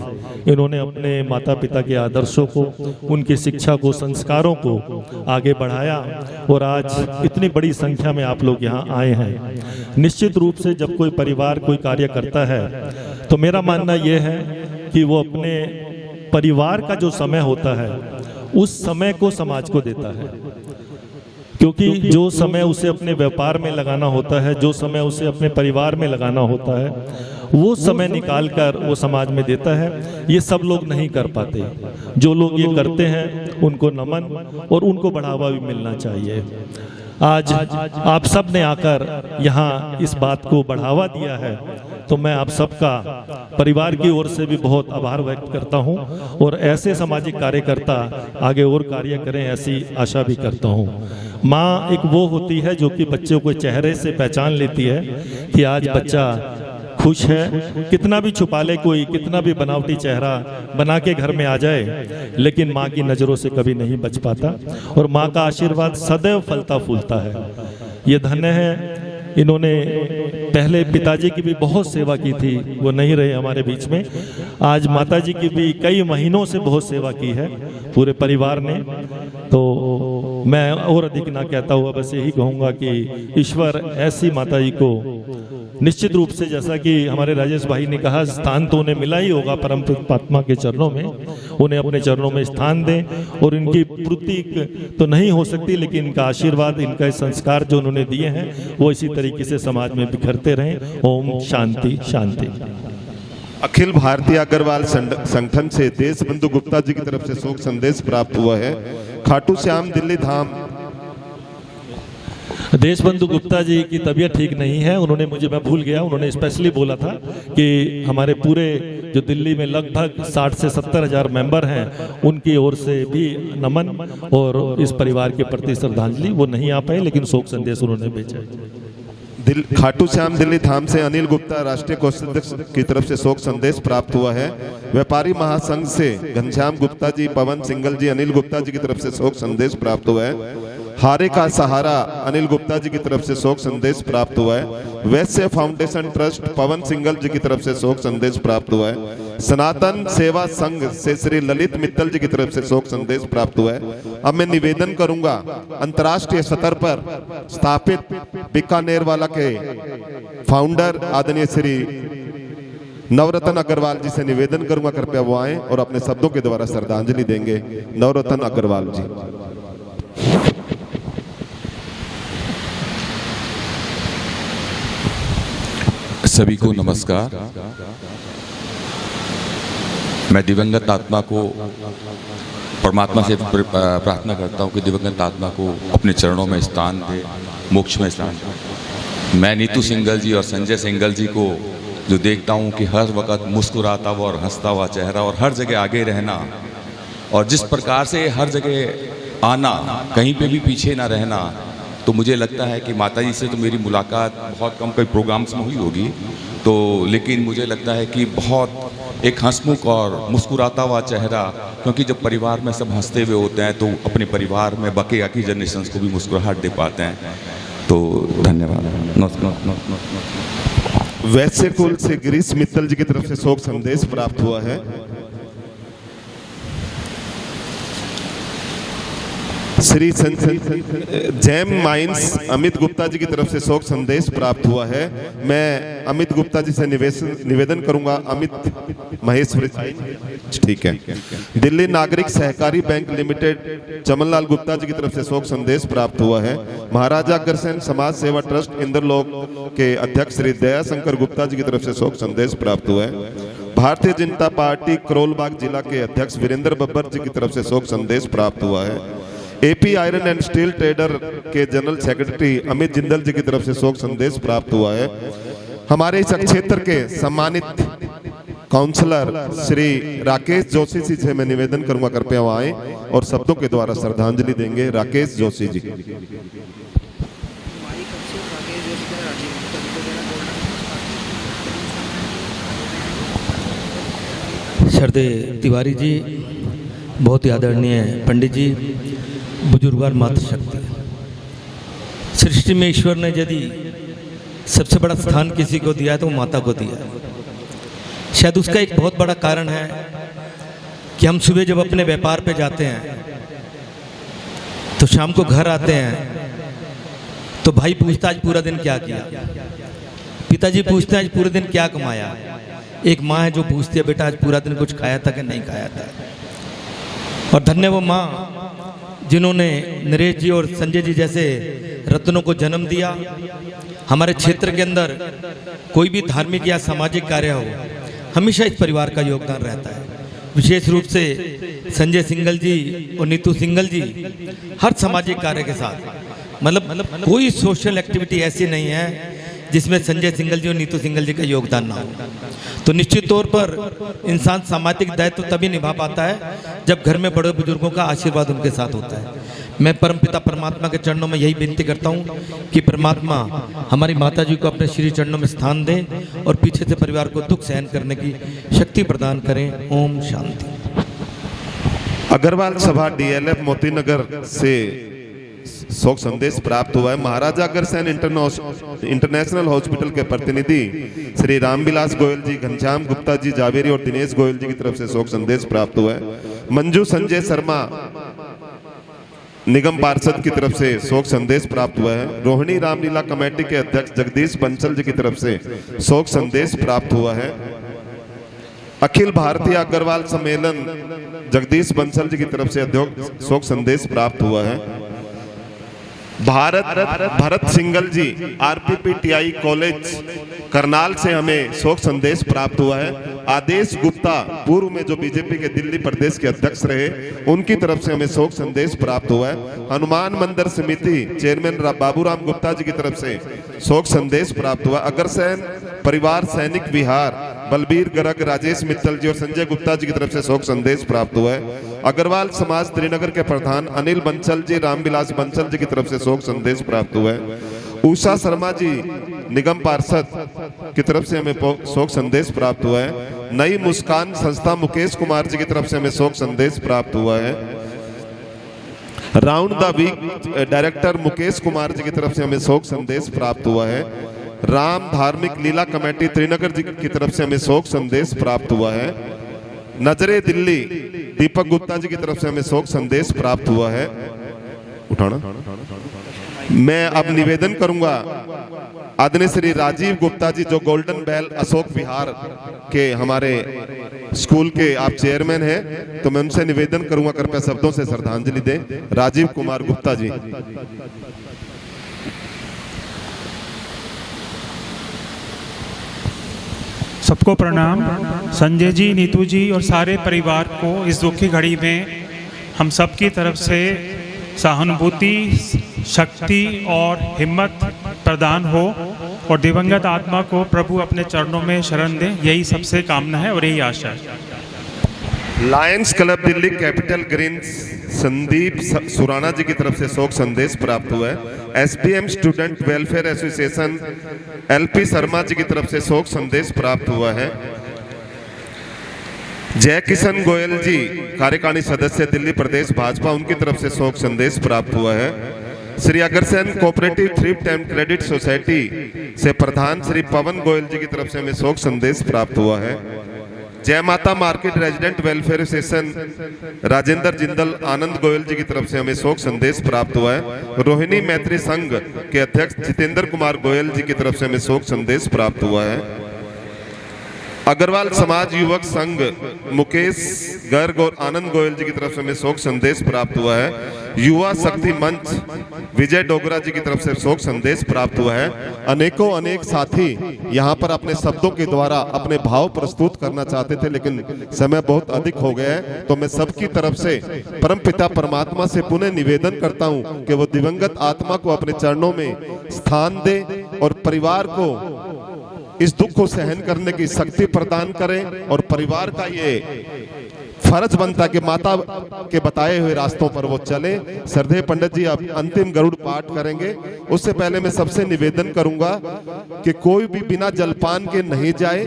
इन्होंने अपने माता पिता के आदर्शों को, उनकी शिक्षा को, संस्कारों को आगे बढ़ाया और आज इतनी बड़ी संख्या में आप लोग यहाँ आए हैं। निश्चित रूप से जब कोई परिवार कोई कार्य करता है तो मेरा मानना यह है कि वो अपने परिवार का जो समय होता है उस समय को समाज को देता है, क्योंकि जो समय उसे अपने व्यापार में लगाना होता है, जो समय उसे अपने परिवार में लगाना होता है, वो समय निकाल कर वो समाज में देता है। ये सब लोग नहीं कर पाते। जो लोग ये करते हैं उनको नमन और उनको बढ़ावा भी मिलना चाहिए। आज आप सब ने आकर यहाँ इस बात को बढ़ावा दिया है, तो मैं आप सबका परिवार की ओर से भी बहुत आभार व्यक्त करता हूँ और ऐसे सामाजिक कार्यकर्ता आगे और कार्य करें, ऐसी आशा भी करता हूँ। माँ एक वो होती है जो कि बच्चों को चेहरे से पहचान लेती है कि आज बच्चा खुश है। कितना भी छुपा ले कोई, कितना भी बनावटी चेहरा बना के घर में आ जाए, लेकिन माँ की नज़रों से कभी नहीं बच पाता और माँ का आशीर्वाद सदैव फलता फूलता है। ये धन्य है। इन्होंने पहले पिताजी की भी बहुत सेवा की थी, वो नहीं रहे हमारे बीच में। आज माताजी की भी कई महीनों से बहुत सेवा की है पूरे परिवार ने। तो मैं और अधिक ना कहता हुआ बस यही कहूँगा कि ईश्वर ऐसी माताजी को निश्चित रूप से, जैसा कि हमारे राजेश भाई ने कहा, स्थान तो उन्हें मिला ही होगा परम परमात्मा के चरणों में, उन्हें अपने चरणों में स्थान दें। और इनकी पूर्ति तो नहीं हो सकती, लेकिन इनका आशीर्वाद, इनका संस्कार जो उन्होंने दिए हैं वो इसी तरीके से समाज में बिखरते रहें। ओम शांति शांति। अखिल भारतीय अग्रवाल संगठन से देश बंधु गुप्ता जी की तरफ से शोक संदेश प्राप्त हुआ है। खाटू श्याम दिल्ली धाम। देश बंधु गुप्ता जी की तबीयत ठीक नहीं है। उन्होंने मुझे, मैं भूल गया, उन्होंने स्पेशली बोला था कि हमारे पूरे जो दिल्ली में लगभग 60 से 70 हज़ार मेंबर हैं, उनकी ओर से भी नमन और इस परिवार के प्रति श्रद्धांजलि। वो नहीं आ पाए, लेकिन शोक संदेश उन्होंने भेजा। खाटू श्याम दिल्ली धाम से अनिल गुप्ता राष्ट्रीय कोषाध्यक्ष की तरफ से शोक संदेश प्राप्त हुआ है। व्यापारी महासंघ से घनश्याम गुप्ता जी, पवन सिंगल जी, अनिल गुप्ता जी की तरफ से शोक संदेश प्राप्त हुआ है। हारे का सहारा अनिल गुप्ता जी की तरफ से शोक संदेश प्राप्त हुआ है। वैश्य फाउंडेशन ट्रस्ट पवन सिंगल जी की तरफ से शोक संदेश प्राप्त हुआ है। सनातन सेवा संघ से श्री ललित मित्तल जी की तरफ से शोक संदेश प्राप्त हुआ है। अब मैं निवेदन करूंगा अंतर्राष्ट्रीय स्तर पर स्थापित बीकानेर वाला के फाउंडर आदरणीय श्री नवरत्न अग्रवाल जी से निवेदन करूंगा, कृपया वो आए और अपने शब्दों के द्वारा श्रद्धांजलि देंगे। नवरत्न अग्रवाल जी। सभी को नमस्कार। मैं दिवंगत आत्मा को, परमात्मा से प्रार्थना करता हूँ कि दिवंगत आत्मा को अपने चरणों में स्थान दे, मोक्ष में स्थान दे। मैं नीतू सिंगल जी और संजय सिंगल जी को जो देखता हूँ कि हर वक्त मुस्कुराता हुआ और हंसता हुआ चेहरा और हर जगह आगे रहना, और जिस प्रकार से हर जगह आना, कहीं पे भी पीछे ना रहना, तो मुझे लगता है कि माताजी से तो मेरी मुलाकात बहुत कम कई प्रोग्राम्स में हुई होगी, तो लेकिन मुझे लगता है कि बहुत एक हंसमुख और मुस्कुराता हुआ चेहरा, क्योंकि जब परिवार में सब हंसते हुए होते हैं तो अपने परिवार में बाकी की जनरेशन को भी मुस्कुराहट दे पाते हैं। तो धन्यवाद। वैश्य कुल से गिरीश मित्तल जी की तरफ से शोक संदेश प्राप्त हुआ है। श्री जैम माइंस अमित गुप्ता जी की तरफ से शोक संदेश प्राप्त हुआ है। मैं अमित गुप्ता जी से निवेदन करूंगा, अमित महेश्वरी, ठीक है। दिल्ली नागरिक सहकारी बैंक लिमिटेड चमनलाल गुप्ता जी की तरफ से शोक संदेश प्राप्त हुआ है। महाराजा अग्रसेन समाज सेवा ट्रस्ट इंद्रलोक के अध्यक्ष श्री दयाशंकर गुप्ता जी की तरफ से शोक संदेश प्राप्त हुआ है। भारतीय जनता पार्टी करोलबाग जिला के अध्यक्ष वीरेंद्र बब्बर जी की तरफ से शोक संदेश प्राप्त हुआ है। AP iron and steel trader के जनरल सेक्रेटरी अमित जिंदल जी की तरफ से शोक संदेश प्राप्त हुआ है। हमारे इस क्षेत्र के सम्मानित काउंसलर श्री राकेश जोशी जी से मैं निवेदन करूंगा, कृपया वहां आए और शब्दों के द्वारा श्रद्धांजलि देंगे। राकेश जोशी जी। श्रद्धेय तिवारी जी, बहुत ही आदरणीय पंडित जी, बुजुर्गवार मातृशक्ति। सृष्टि में ईश्वर ने यदि सबसे बड़ा स्थान किसी को दिया है तो वो माता को दिया। शायद उसका एक बहुत बड़ा कारण है कि हम सुबह जब अपने व्यापार पे जाते हैं तो शाम को घर आते हैं तो भाई पूछता आज पूरा दिन क्या किया, पिताजी पूछते हैं आज पूरे दिन क्या कमाया। एक माँ है जो पूछती है बेटा आज पूरा दिन कुछ खाया था कि नहीं खाया था। और धन्य वो माँ जिन्होंने नरेश जी और संजय जी जैसे रत्नों को जन्म दिया। हमारे क्षेत्र के अंदर कोई भी धार्मिक या सामाजिक कार्य हो, हमेशा इस परिवार का योगदान रहता है। विशेष रूप से संजय सिंघल जी और नीतू सिंघल जी हर सामाजिक कार्य के साथ, मतलब कोई सोशल एक्टिविटी ऐसी नहीं है जिसमें संजय सिंघल जी और नीतू सिंघल जी का योगदान ना हो। तो निश्चित तौर पर इंसान सामाजिक दायित्व तभी निभा पाता है जब घर में बड़े बुजुर्गों का आशीर्वाद उनके साथ होता है। मैं परमपिता परमात्मा के चरणों में यही विनती करता हूँ कि परमात्मा हमारी माता जी को अपने श्री चरणों में स्थान दें और पीछे से परिवार को दुख सहन करने की शक्ति प्रदान करें। ओम शांति। अग्रवाल सभा डीएलएफ मोतीनगर से शोक संदेश प्राप्त हुआ है। महाराजा अग्रसेन इंटरनेशनल हॉस्पिटल के प्रतिनिधि श्री रामविलास गोयल जी, घनश्याम गुप्ता जी जावेरी और दिनेश गोयल जी की तरफ से शोक संदेश प्राप्त हुआ है। मंजू संजय शर्मा निगम पार्षद की तरफ से शोक संदेश प्राप्त हुआ है। रोहिणी रामलीला कमेटी के अध्यक्ष जगदीश बंसल जी की तरफ से शोक संदेश प्राप्त हुआ है। अखिल भारतीय अग्रवाल सम्मेलन जगदीश बंसल जी की तरफ से शोक संदेश प्राप्त हुआ है। भरत सिंघल जी आरपीपीटीआई कॉलेज करनाल से हमें शोक संदेश प्राप्त हुआ है। आदेश गुप्ता पूर्व में जो बीजेपी के दिल्ली प्रदेश के अध्यक्ष रहे, उनकी तरफ से हमें शोक संदेश प्राप्त हुआ है। हनुमान मंदिर समिति चेयरमैन बाबूराम गुप्ता जी की तरफ से शोक संदेश प्राप्त हुआ। अग्रसेन परिवार सैनिक विहार बलबीर गर्ग, राजेश मित्तल जी और संजय गुप्ता जी की तरफ से शोक संदेश प्राप्त हुआ है। अग्रवाल समाज त्रिनगर के प्रधान अनिल बंसल जी, रामविलास बंसल जी की तरफ से शोक संदेश प्राप्त हुआ है। उषा शर्मा जी निगम पार्षद की तरफ से हमें शोक संदेश प्राप्त हुआ है। नई मुस्कान संस्था मुकेश कुमार जी की तरफ से हमें शोक संदेश प्राप्त हुआ है। Round the Week director Mukesh Kumar ji की तरफ से हमें शोक संदेश प्राप्त हुआ है। राम धार्मिक लीला कमेटी त्रिनगर जी की तरफ से हमें शोक संदेश प्राप्त हुआ है। नजरे दिल्ली दीपक गुप्ता जी की तरफ से हमें शोक संदेश प्राप्त हुआ है। उठाना मैं अब निवेदन करूंगा आदरणीय श्री राजीव गुप्ता जी, जो गोल्डन बेल अशोक विहार के हमारे स्कूल के आप चेयरमैन हैं, तो मैं उनसे निवेदन करूंगा कृपया शब्दों से श्रद्धांजलि दें। राजीव कुमार गुप्ता जी। सबको प्रणाम। संजय जी, नीतू जी और सारे परिवार को इस दुख की घड़ी में हम सब की तरफ से सहानुभूति, शक्ति और हिम्मत प्रदान हो और दिवंगत आत्मा को प्रभु अपने चरणों में शरण दें, यही सबसे कामना है और यही आशा है। Lions Club Delhi Capital Green Sandeep Surana ji की तरफ से शोक संदेश प्राप्त हुआ है। SPM Student Welfare Association LP Sharma ji की तरफ से शोक संदेश प्राप्त हुआ है। जय किशन गोयल जी कार्यकारिणी सदस्य दिल्ली प्रदेश भाजपा, उनकी तरफ से शोक संदेश प्राप्त हुआ है। Shri Agrasen cooperative thrift and credit society से प्रधान श्री पवन गोयल जी की तरफ से हमें शोक संदेश प्राप्त हुआ है। Jai Mata Market Resident Welfare Association Rajendra Jindal Anand Goyal ji की तरफ से हमें शोक संदेश प्राप्त हुआ है। रोहिणी मैत्री संघ के अध्यक्ष जितेंद्र कुमार गोयल जी की तरफ से हमें शोक संदेश प्राप्त हुआ है। अग्रवाल समाज युवक संघ मुकेश गर्ग और आनंद गोयल जी की तरफ से हमें शोक संदेश प्राप्त हुआ है। युवा शक्ति मंच विजय डोगरा जी की तरफ से शोक संदेश प्राप्त हुआ है। अनेकों अनेक साथी यहाँ पर अपने शब्दों के द्वारा अपने भाव प्रस्तुत करना चाहते थे, लेकिन समय बहुत अधिक हो गया है, तो मैं सबकी तरफ से परमपिता परमात्मा से पुनः निवेदन करता हूँ कि वो दिवंगत आत्मा को अपने चरणों में स्थान दे और परिवार को इस दुख को सहन करने की शक्ति प्रदान करें और परिवार का ये फर्ज बनता कि माता के बताए हुए रास्तों पर वो चले। श्रद्धेय पंडित जी अब अंतिम गरुड़ पाठ करेंगे, उससे पहले मैं सबसे निवेदन करूंगा कि कोई भी बिना जलपान के नहीं जाए।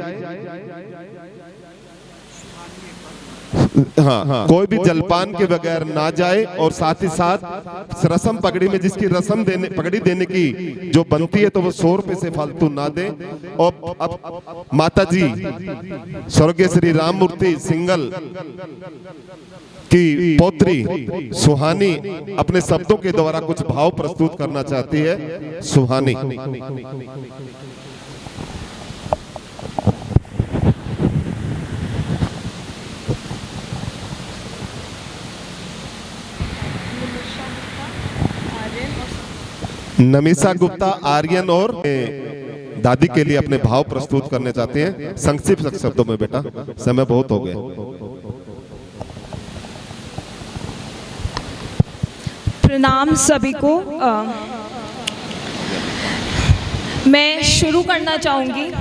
हाँ, कोई भी जलपान के बगैर ना जाए और साथ ही साथ रस्म पगड़ी में जिसकी रस्म देने पगड़ी देने की जो बनती है तो वो 100 रुपए से फालतू ना दे। और अब माता जी स्वर्गीय श्री राममूर्ति सिंघल की पौत्री सुहानी अपने शब्दों के द्वारा कुछ भाव प्रस्तुत करना चाहती है। सुहानी। नमिसा गुप्ता आर्यन और दादी के लिए अपने भाव प्रस्तुत करने चाहते हैं। संक्षिप्त शब्दों में बेटा, समय बहुत हो गया। प्रणाम सभी को। मैं शुरू करना चाहूँगी।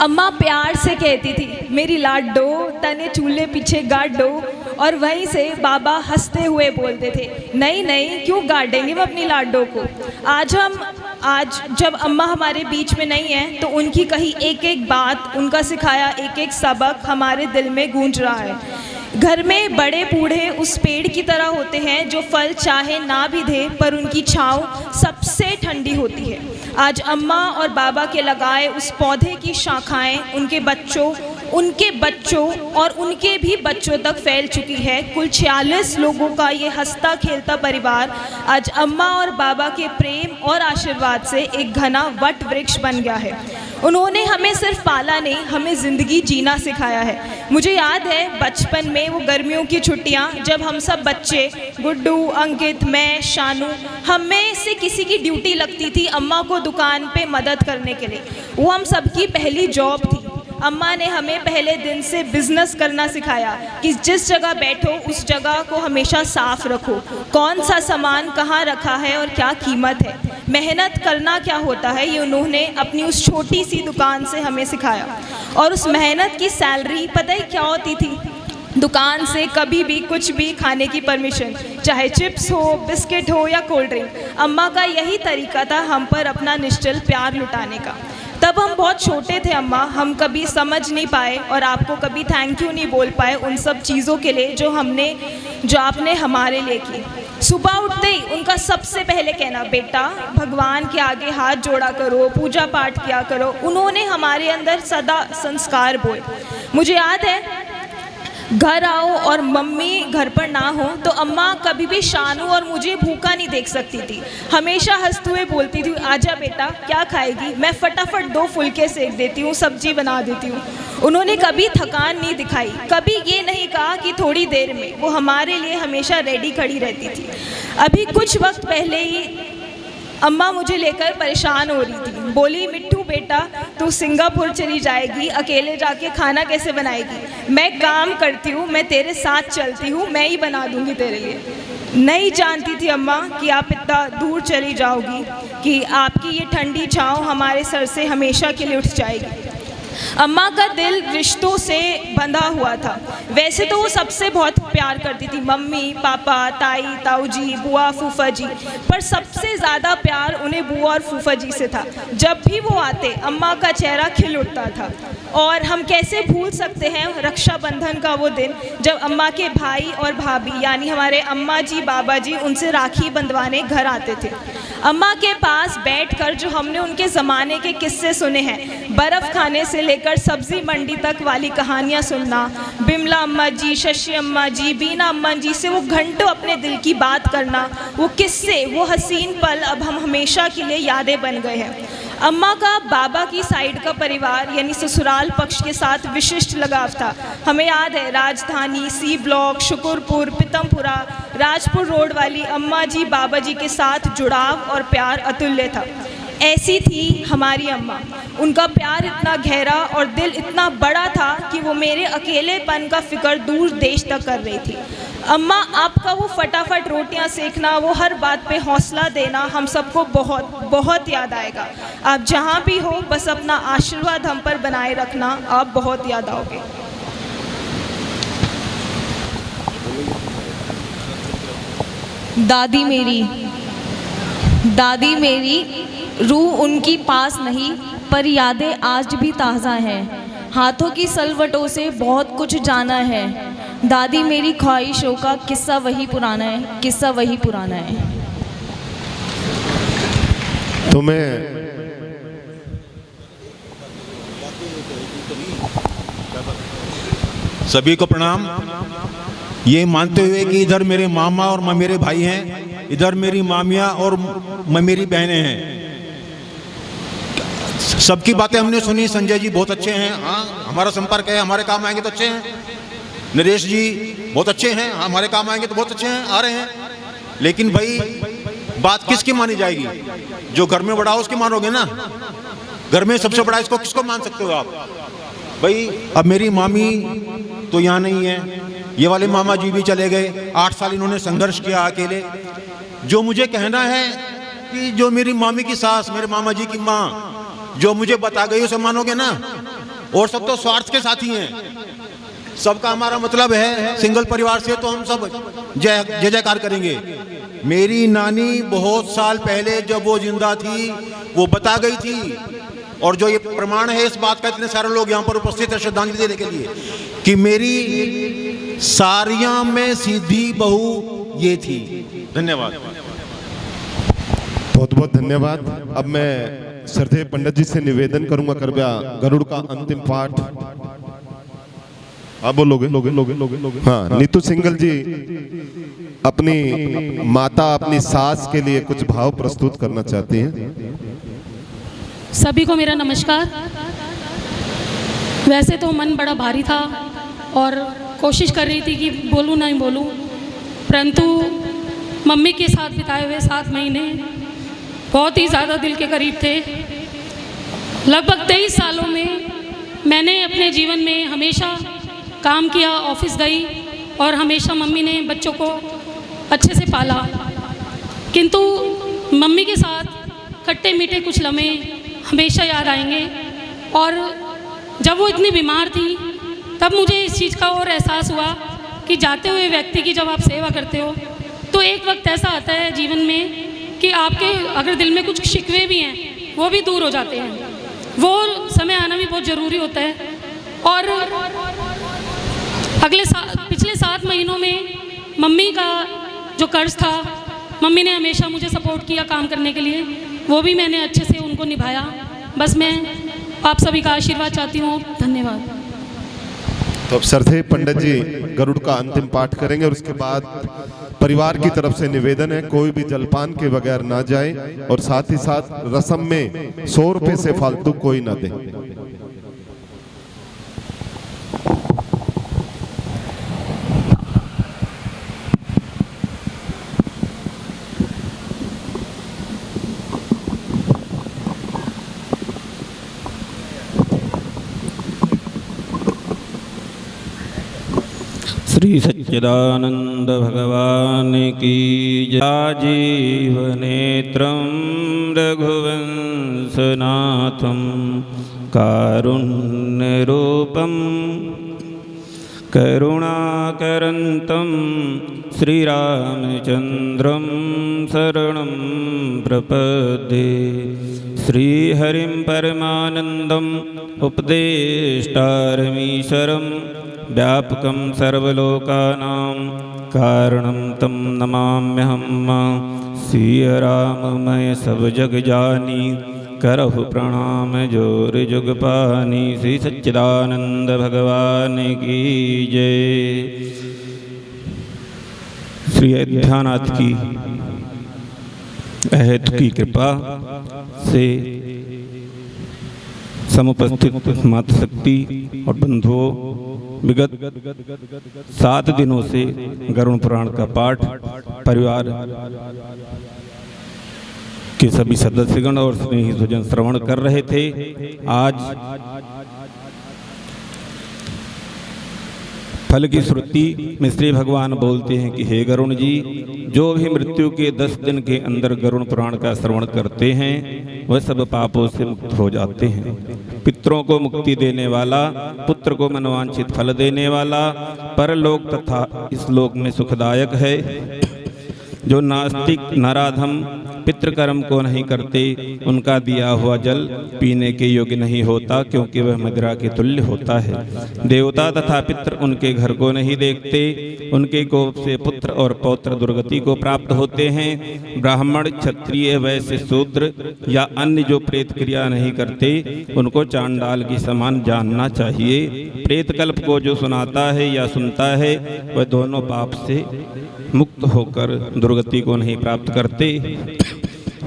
अम्मा प्यार से कहती थी, मेरी लाडो तने चूल्हे पीछे गाड़ो, और वहीं से बाबा हंसते हुए बोलते थे, नहीं नहीं क्यों गाड़ेंगे हम अपनी लाडो को। आज जब अम्मा हमारे बीच में नहीं है तो उनकी कही एक एक बात, उनका सिखाया एक एक सबक हमारे दिल में गूंज रहा है। घर में बड़े बूढ़े उस पेड़ की तरह होते हैं जो फल चाहे ना भी दे पर उनकी छाँव सबसे ठंडी होती है। आज अम्मा और बाबा के लगाए उस पौधे की शाखाएं उनके बच्चों और उनके भी बच्चों तक फैल चुकी है। कुल 46 लोगों का ये हंसता खेलता परिवार आज अम्मा और बाबा के प्रेम और आशीर्वाद से एक घना वट वृक्ष बन गया है। उन्होंने हमें सिर्फ पाला नहीं, हमें ज़िंदगी जीना सिखाया है। मुझे याद है बचपन में वो गर्मियों की छुट्टियाँ, जब हम सब बच्चे, गुड्डू, अंकित, मैं, शानू, हमें से किसी की ड्यूटी लगती थी अम्मा को दुकान पे मदद करने के लिए। वो हम सबकी पहली जॉब थी। अम्मा ने हमें पहले दिन से बिजनेस करना सिखाया कि जिस जगह बैठो उस जगह को हमेशा साफ रखो, कौन सा सामान कहाँ रखा है और क्या कीमत है, मेहनत करना क्या होता है, ये उन्होंने अपनी उस छोटी सी दुकान से हमें सिखाया। और उस मेहनत की सैलरी पता ही क्या होती थी? दुकान से कभी भी कुछ भी खाने की परमिशन, चाहे चिप्स हो, बिस्किट हो या कोल्ड ड्रिंक। अम्मा का यही तरीका था हम पर अपना निश्चल प्यार लुटाने का। तब हम बहुत छोटे थे अम्मा, हम कभी समझ नहीं पाए और आपको कभी थैंक यू नहीं बोल पाए उन सब चीज़ों के लिए जो आपने हमारे लिए की। सुबह उठते ही उनका सबसे पहले कहना, बेटा भगवान के आगे हाथ जोड़ा करो, पूजा पाठ किया करो। उन्होंने हमारे अंदर सदा संस्कार बोए। मुझे याद है घर आओ और मम्मी घर पर ना हो तो अम्मा कभी भी शानू और मुझे भूखा नहीं देख सकती थी। हमेशा हंसते हुए बोलती थी, आजा बेटा क्या खाएगी, मैं फटाफट 2 फुलके सेक देती हूँ, सब्जी बना देती हूँ। उन्होंने कभी थकान नहीं दिखाई, कभी ये नहीं कहा कि थोड़ी देर में। वो हमारे लिए हमेशा रेडी खड़ी रहती थी। अभी कुछ वक्त पहले ही अम्मा मुझे लेकर परेशान हो रही थी। बोली, मिट्टू बेटा तू सिंगापुर चली जाएगी, अकेले जाके खाना कैसे बनाएगी? मैं काम करती हूँ, मैं तेरे साथ चलती हूँ, मैं ही बना दूँगी तेरे लिए। नहीं जानती थी अम्मा कि आप इतना दूर चली जाओगी, कि आपकी ये ठंडी छाँव हमारे सर से हमेशा के लिए उठ जाएगी। अम्मा का दिल रिश्तों से बंधा हुआ था। वैसे तो वो सबसे बहुत प्यार करती थी, मम्मी, पापा, ताई, ताऊजी, बुआ, फूफा जी, पर सबसे ज़्यादा प्यार उन्हें बुआ और फूफा जी से था। जब भी वो आते अम्मा का चेहरा खिल उठता था। और हम कैसे भूल सकते हैं रक्षाबंधन का वो दिन जब अम्मा के भाई और भाभी यानी हमारे अम्मा जी, बाबा जी उनसे राखी बंधवाने घर आते थे। अम्मा के पास बैठकर जो हमने उनके ज़माने के किस्से सुने हैं, बर्फ़ खाने से लेकर सब्ज़ी मंडी तक वाली कहानियाँ सुनना, बिमला अम्मा जी, शशि अम्मा जी, बीना अम्मा जी से वो घंटों अपने दिल की बात करना, वो किस्से, वो हसीन पल अब हम हमेशा के लिए यादें बन गए हैं। अम्मा का बाबा की साइड का परिवार यानी ससुराल पक्ष के साथ विशिष्ट लगाव था। हमें याद है Rajdhani, C block, Shukurpur, Pitampura, Rajpur Road वाली अम्मा जी, बाबा जी के साथ जुड़ाव और प्यार अतुल्य था। ऐसी थी हमारी अम्मा। उनका प्यार इतना गहरा और दिल इतना बड़ा था कि वो मेरे अकेलेपन का फिक्र दूर देश तक कर रही थी। अम्मा आपका वो फटाफट रोटियां सेकना, वो हर बात पे हौसला देना हम सबको बहुत बहुत याद आएगा। आप जहाँ भी हो बस अपना आशीर्वाद हम पर बनाए रखना, आप बहुत याद आओगे। दादी मेरी रूह उनकी पास नहीं, पर यादें आज भी ताज़ा हैं। हाथों की सलवटों से बहुत कुछ जाना है। दादी मेरी ख्वाहिशों का किस्सा वही पुराना है, किस्सा वही पुराना है। तुम्हें सभी को प्रणाम। ये मानते हुए कि इधर मेरे मामा और मेरे भाई हैं, इधर मेरी मामियाँ और मेरी बहनें हैं। सबकी बातें हमने सुनी। संजय जी बहुत अच्छे हैं, हाँ हमारा संपर्क है, हमारे काम आएंगे तो अच्छे हैं। नरेश जी बहुत अच्छे हैं, हमारे काम आएंगे तो बहुत अच्छे हैं, आ रहे हैं। लेकिन भाई बात किसकी मानी जाएगी? जो घर में बड़ा हो उसकी मानोगे ना। घर में सबसे बड़ा इसको किसको मान सकते हो आप? भाई अब मेरी मामी तो यहाँ नहीं है, ये वाले मामा जी भी चले गए, 8 साल इन्होंने संघर्ष किया अकेले। जो मुझे कहना है कि जो मेरी मामी की सास, मेरे मामा जी की माँ जो मुझे बता गई उसे मानोगे ना। और सब तो स्वार्थ के साथी हैं, सबका हमारा मतलब है सिंगल परिवार से, तो हम सब जय जयकार करेंगे। मेरी नानी बहुत साल पहले जब वो जिंदा थी वो बता गई थी, और जो ये प्रमाण है इस बात का, इतने सारे लोग यहाँ पर उपस्थित है श्रद्धांजलि देने के लिए, कि मेरी सारियां में सीधी बहू ये थी। धन्यवाद। बहुत बहुत धन्यवाद। अब मैं श्रद्धेय पंडित जी से निवेदन करूंगा, कृपया गरुड़ का अंतिम पाठ आप बोलोगे। हाँ, नीतू सिंगल जी अपनी माता, अपनी सास के लिए कुछ भाव प्रस्तुत करना चाहती हैं। सभी को मेरा नमस्कार। वैसे तो मन बड़ा भारी था और कोशिश कर रही थी कि बोलूं नहीं बोलूं, परंतु मम्मी के साथ बिताए हुए 7 महीने बहुत ही ज़्यादा दिल के करीब थे। लगभग 23 सालों में मैंने अपने जीवन में हमेशा काम किया, ऑफिस गई और हमेशा मम्मी ने बच्चों को अच्छे से पाला, किंतु मम्मी के साथ खट्टे मीठे कुछ लम्हे हमेशा याद आएंगे। और जब वो इतनी बीमार थी तब मुझे इस चीज़ का और एहसास हुआ कि जाते हुए व्यक्ति की जब आप सेवा करते हो तो एक वक्त ऐसा आता है जीवन में कि आपके अगर दिल में कुछ शिकवे भी हैं वो भी दूर हो जाते हैं। वो समय आना भी बहुत ज़रूरी होता है। और पिछले 7 महीनों में मम्मी का जो कर्ज था, मम्मी ने हमेशा मुझे सपोर्ट किया काम करने के लिए, वो भी मैंने अच्छे से उनको निभाया। बस मैं आप सभी का आशीर्वाद चाहती हूँ। धन्यवाद। तो अब श्रद्धेय पंडित जी गरुड़ का अंतिम पाठ करेंगे और उसके बाद परिवार की तरफ से निवेदन है कोई भी जलपान के बगैर ना जाए, और साथ ही साथ रस्म में 100 रुपए से फालतू कोई ना दे। श्री सच्चिदानंद भगवान की जय। जीवनेत्रं रघुवंशनाथं कारुण्यरूपं करुणाकरन्तं श्रीरामचन्द्रं शरणं प्रपद्ये। श्रीहरिं परमानन्दम् उपदेष्टारमीश्वरं व्यापकं सर्वलोकानां कारणं तं नमाम्यहं। सिय राममय सब जग जानी, करहु प्रणाम जोर जुग पानी। श्री सच्चिदानंद भगवान की जय। श्री अयोध्यानाथ की अहेतु की कृपा से समुपस्थित मातृशक्ति और बंधुओं, विगत 7 दिनों से गरुड़ पुराण का पाठ परिवार के सभी सदस्यगण और स्नेही स्वजन श्रवण कर रहे थे। आज फल की श्रुति में श्री भगवान बोलते हैं कि हे गरुण जी, जो भी मृत्यु के 10 दिन के अंदर गरुड़ पुराण का श्रवण करते हैं वह सब पापों से मुक्त हो जाते हैं। पितरों को मुक्ति देने वाला, पुत्र को मनवांछित फल देने वाला, परलोक तथा इस लोक में सुखदायक है। जो नास्तिक नराधम पितृकर्म को नहीं करते उनका दिया हुआ जल पीने के योग्य नहीं होता, क्योंकि वह मदिरा के तुल्य होता है। देवता तथा पितृ उनके घर को नहीं देखते, उनके कोप से पुत्र और पौत्र दुर्गति को प्राप्त होते हैं। ब्राह्मण, क्षत्रिय, वैश्य, शूद्र या अन्य जो प्रेत क्रिया नहीं करते उनको चांडाल की समान जानना चाहिए। प्रेत कल्प को जो सुनाता है या सुनता है वह दोनों पाप से मुक्त होकर दुर्गति को नहीं प्राप्त करते।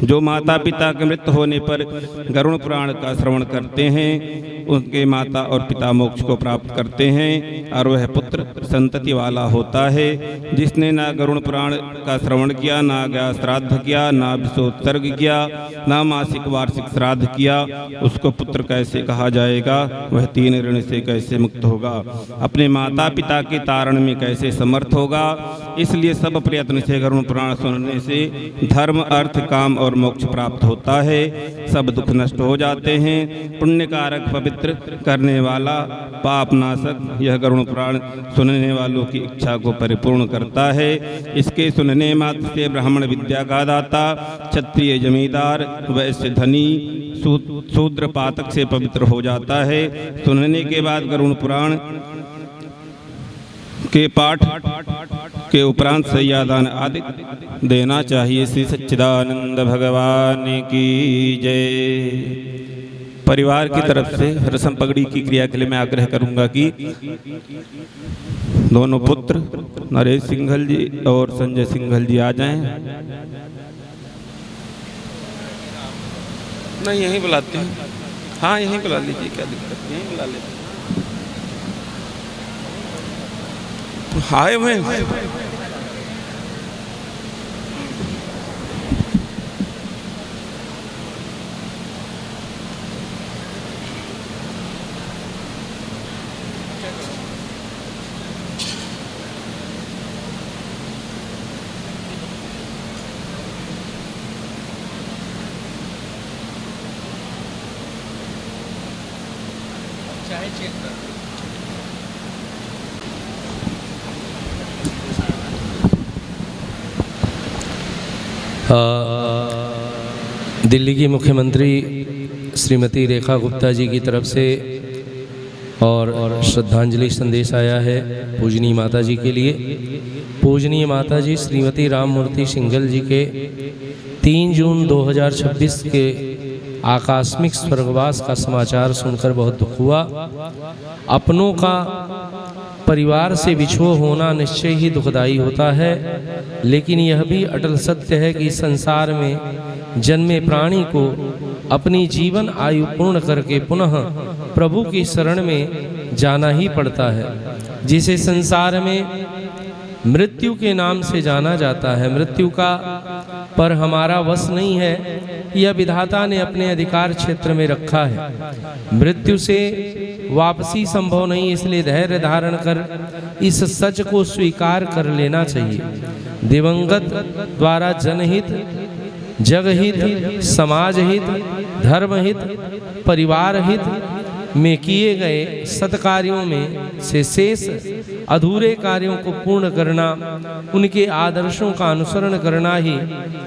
जो माता पिता के मृत्यु होने पर गरुड़ पुराण का श्रवण करते हैं उनके माता और पिता मोक्ष को प्राप्त करते हैं और वह पुत्र संतति वाला होता है। जिसने ना गरुड़ पुराण का श्रवण किया, ना गया श्राद्ध किया, ना विषोत्सर्ग किया, ना मासिक वार्षिक श्राद्ध किया, उसको पुत्र कैसे कहा जाएगा? वह 3 ऋण से कैसे मुक्त होगा? अपने माता पिता के तारण में कैसे समर्थ होगा? इसलिए सब प्रयत्न से गरुड़ पुराण सुनने से धर्म, अर्थ, काम और मोक्ष प्राप्त होता है। सब दुख नष्ट हो जाते हैं। पुण्यकारक, पवित्र करने वाला, पाप नाशक यह गरुड़ पुराण सुनने वालों की इच्छा को परिपूर्ण करता है। इसके सुनने मात्र से ब्राह्मण विद्या का दाता, क्षत्रिय जमींदार, वैश्य धनी, शूद्र पातक से पवित्र हो जाता है। सुनने के बाद गरुड़ पुराण के पाठ के उपरांत सैयादान आदि देना चाहिए। श्री सच्चिदानंद भगवान की जय। परिवार की तरफ से रसम पगड़ी की क्रिया के लिए मैं आग्रह करूंगा कि दोनों पुत्र नरेश सिंघल जी और संजय सिंघल जी आ जाएं। नहीं, यहीं बुलाते हैं। हाँ, यहीं बुला लीजिए, क्या दिक्कत, यहीं बुला लेते हैं। आए हुए चाहे चेक कर दिल्ली की मुख्यमंत्री श्रीमती रेखा गुप्ता जी की तरफ से और श्रद्धांजलि संदेश आया है पूजनीय माता जी के लिए। पूजनीय माता जी श्रीमती राममूर्ति सिंघल जी के 3 जून 2026 के आकस्मिक स्वर्गवास का समाचार सुनकर बहुत दुख हुआ। अपनों का परिवार से विछोह होना निश्चय ही दुखदायी होता है, लेकिन यह भी अटल सत्य है कि संसार में जन्मे प्राणी को अपनी जीवन आयु पूर्ण करके पुनः प्रभु की शरण में जाना ही पड़ता है, जिसे संसार में मृत्यु के नाम से जाना जाता है। मृत्यु का पर हमारा वश नहीं है, यह विधाता ने अपने अधिकार क्षेत्र में रखा है। मृत्यु से वापसी संभव नहीं, इसलिए धैर्य धारण कर इस सच को स्वीकार कर लेना चाहिए। दिवंगत द्वारा जनहित, जगहित, समाज हित, धर्म हित, परिवार हित में किए गए सत्कार्यों में से शेष अधूरे कार्यों को पूर्ण करना, उनके आदर्शों का अनुसरण करना ही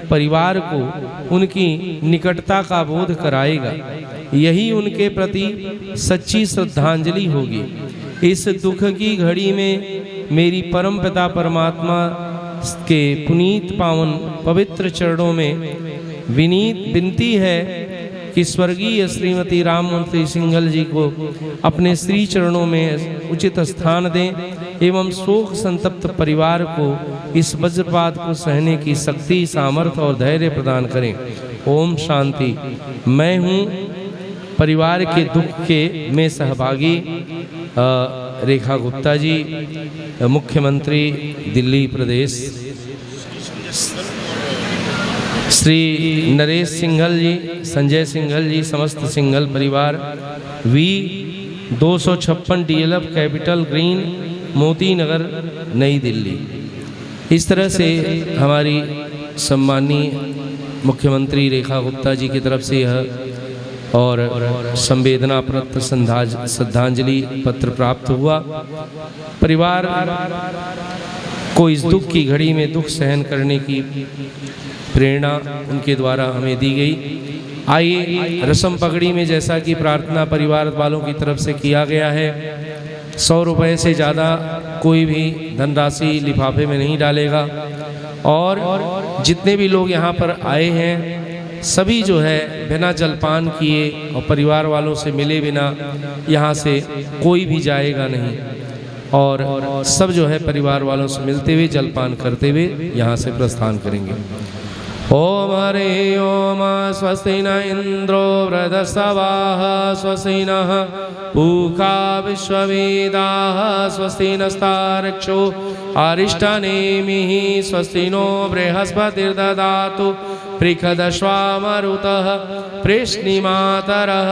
परिवार को उनकी निकटता का बोध कराएगा। यही उनके प्रति सच्ची श्रद्धांजलि होगी। इस दुख की घड़ी में मेरी परम पिता परमात्मा के पुनीत पावन पवित्र चरणों में विनीत विनती है कि स्वर्गीय श्रीमती राममूर्ति सिंघल जी को अपने श्री चरणों में उचित स्थान दें एवं शोक संतप्त परिवार को इस वज्रपात को सहने की शक्ति, सामर्थ्य और धैर्य प्रदान करें। ओम शांति। मैं हूँ परिवार के दुख के में सहभागी रेखा गुप्ता जी, मुख्यमंत्री दिल्ली प्रदेश। श्री नरेश सिंघल जी, संजय सिंघल जी, समस्त सिंघल परिवार, we 256 DLF capital green, Moti Nagar, नई दिल्ली। इस तरह से हमारी सम्माननीय मुख्यमंत्री रेखा गुप्ता जी की तरफ से यह और संवेदना प्रत श्रद्धांजलि पत्र प्राप्त हुआ। परिवार को इस दुख की घड़ी में दुख सहन करने की प्रेरणा उनके द्वारा हमें दी गई। आइए रस्म पगड़ी में जैसा कि प्रार्थना परिवार वालों की तरफ से किया गया है, 100 रुपये से ज़्यादा कोई भी धनराशि लिफाफे में नहीं डालेगा। और जितने भी लोग यहाँ पर आए हैं सभी जो है बिना जलपान किए और परिवार वालों से मिले बिना यहाँ से कोई भी जाएगा नहीं, और सब जो है परिवार वालों से मिलते हुए जलपान करते हुए यहाँ से प्रस्थान करेंगे। ओम हरि ओम स्वस्ति न इंद्रो वृधस्तवाः स्वस्ति नः पूषा विश्ववेदाः स्वस्ति नस्तार्क्ष्यो अरिष्टनेमिः स्वस्ति नो बृहस्पतिर्ददातु पृषदश्वामरुतः प्रेष्णिमातरः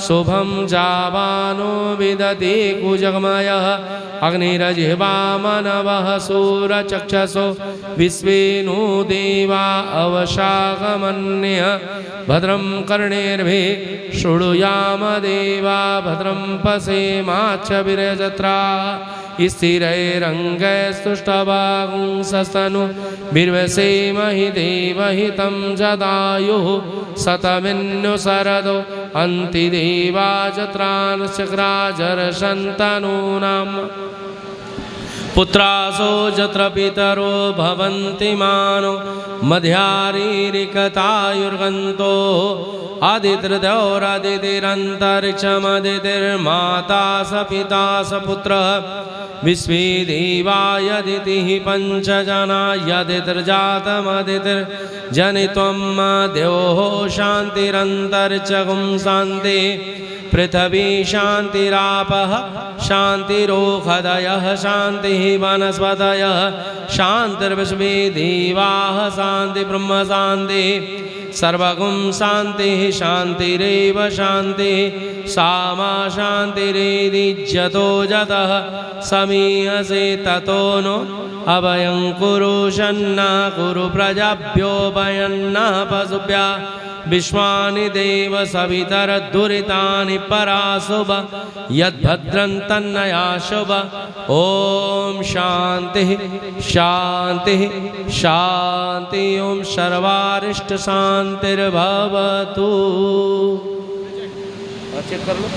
शुभं जावानो विदति कुजगमयः अग्निरजिह्वामनवः सूरचक्षसो विश्वेनु देवा अवशागमन्यः भद्रं कर्णेर्भिः शृणुयाम देवा भद्रं पश्येमाक्षभिर्यजत्राः स्थिरैरङ्गैस्तुष्टवागुंसस्तनु बिर्वसेमहि देवहितं जदायुः शतमिन्नुसरदो अन्तिदेवाजत्रान्चक्राजरशन्तनूनाम् पुत्रासो जत्र पितरो भवन्ति मानो मध्यारीरिकतायुर्गन्तो आदितिर्दौरादितिरन्तरिक्षमदितिर्माता स पिता स पुत्रः विश्वे देवा यदितिः पञ्चजना यदितिर्जातमदितिर्जनित्वं द्योः शान्तिरन्तरिक्षगुं शान्तिः पृथ्वी शान्तिरापः शान्तिरोषधयः शान्तिः वनस्पतयः शान्तिर्विश्वे देवाः शान्ति ब्रह्म शान्तिः सर्वगुं शान्तिः शान्तिरेव शान्तिः सा मा शान्तिरेदिज्यतो जतः समीहसे ततो नो अभयं कुरु शन्नः कुरु प्रजाभ्यो भयन्नः पशुभ्यः विश्वानि देव सवितरदुरितानि पराशुभ यद्भद्रं तन्नया शुभ ओम शांति शांति शांति ओम सर्वारिष्ट शांतिर्भवतु। चेक कर लो।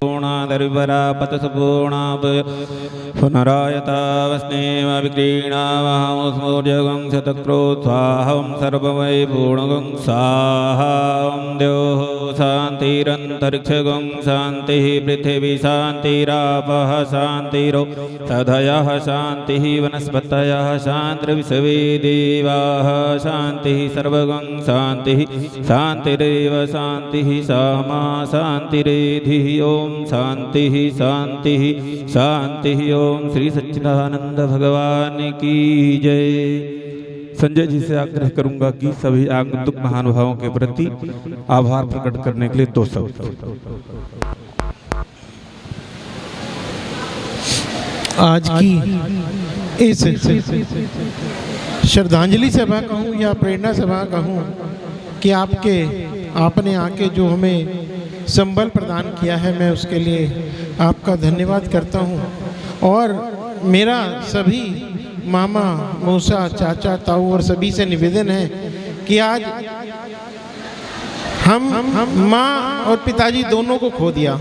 पूर्णादर्परापतसपूर्णाप पुनरायतावस्नेव विक्रीणावहमुस्मूर्जगं शतक्रोत्साहं सर्वमय पूर्णगं साहं द्योः शान्तिरन्तरिक्षगं शान्तिः पृथिवी शान्तिरापः शान्तिरो तदयः शान्तिः वनस्पतयः शान्तिर्विश्वे देवाः शान्तिः सर्वगं शान्तिः शान्तिरेव शान्तिः सा मा शान्तिरेधिः ओम शांति शांति शांति ओम श्री सच्चिदानंद भगवान की जय। संजय जी से आग्रह करूंगा कि सभी आगंतुक महानुभावों के प्रति आभार प्रकट करने के लिए 2 शब्द। आज की इस श्रद्धांजलि सभा कहूँ या प्रेरणा सभा कहूँ कि आपने आके जो हमें संबल प्रदान किया है, मैं उसके लिए आपका धन्यवाद करता हूँ। और मेरा सभी मामा मौसा चाचा ताऊ और सभी से निवेदन है कि आज हम माँ और पिताजी दोनों को खो दिया,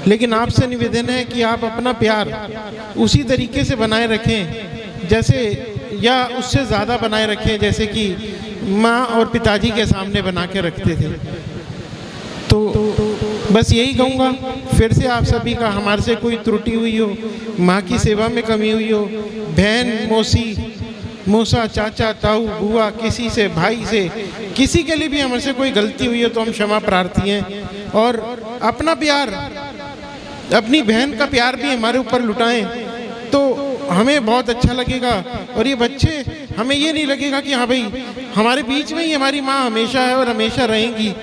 लेकिन आपसे निवेदन है कि आप अपना प्यार उसी तरीके से बनाए रखें जैसे या उससे ज़्यादा बनाए रखें जैसे कि माँ और पिताजी के सामने बना के रखते थे। तो बस यही कहूँगा, फिर से आप सभी का हमारे से कोई त्रुटि हुई हो, माँ की सेवा में कमी हुई हो, बहन मौसी मौसा चाचा ताऊ बुआ किसी से भाई से किसी के लिए भी हमारे से कोई गलती हुई हो तो हम क्षमा प्रार्थी हैं। और अपना प्यार, अपनी बहन का प्यार भी हमारे ऊपर लुटाएं तो हमें बहुत अच्छा लगेगा। और ये बच्चे हमें ये नहीं लगेगा कि हाँ भाई हमारे बीच में ही हमारी माँ हमेशा है और हमेशा रहेंगी,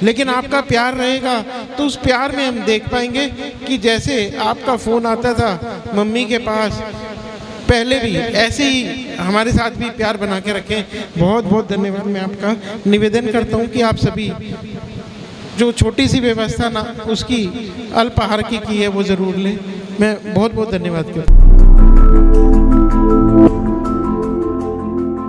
लेकिन आपका प्यार रहेगा तो उस प्यार में हम देख पाएंगे कि जैसे आपका फ़ोन आता था मम्मी के पास, पहले भी ऐसे ही हमारे साथ भी प्यार बना के रखें। बहुत बहुत धन्यवाद। मैं आपका निवेदन करता हूँ कि आप सभी जो छोटी सी व्यवस्था ना उसकी अल्पाहार की है वो ज़रूर लें। मैं बहुत बहुत धन्यवाद करता हूँ।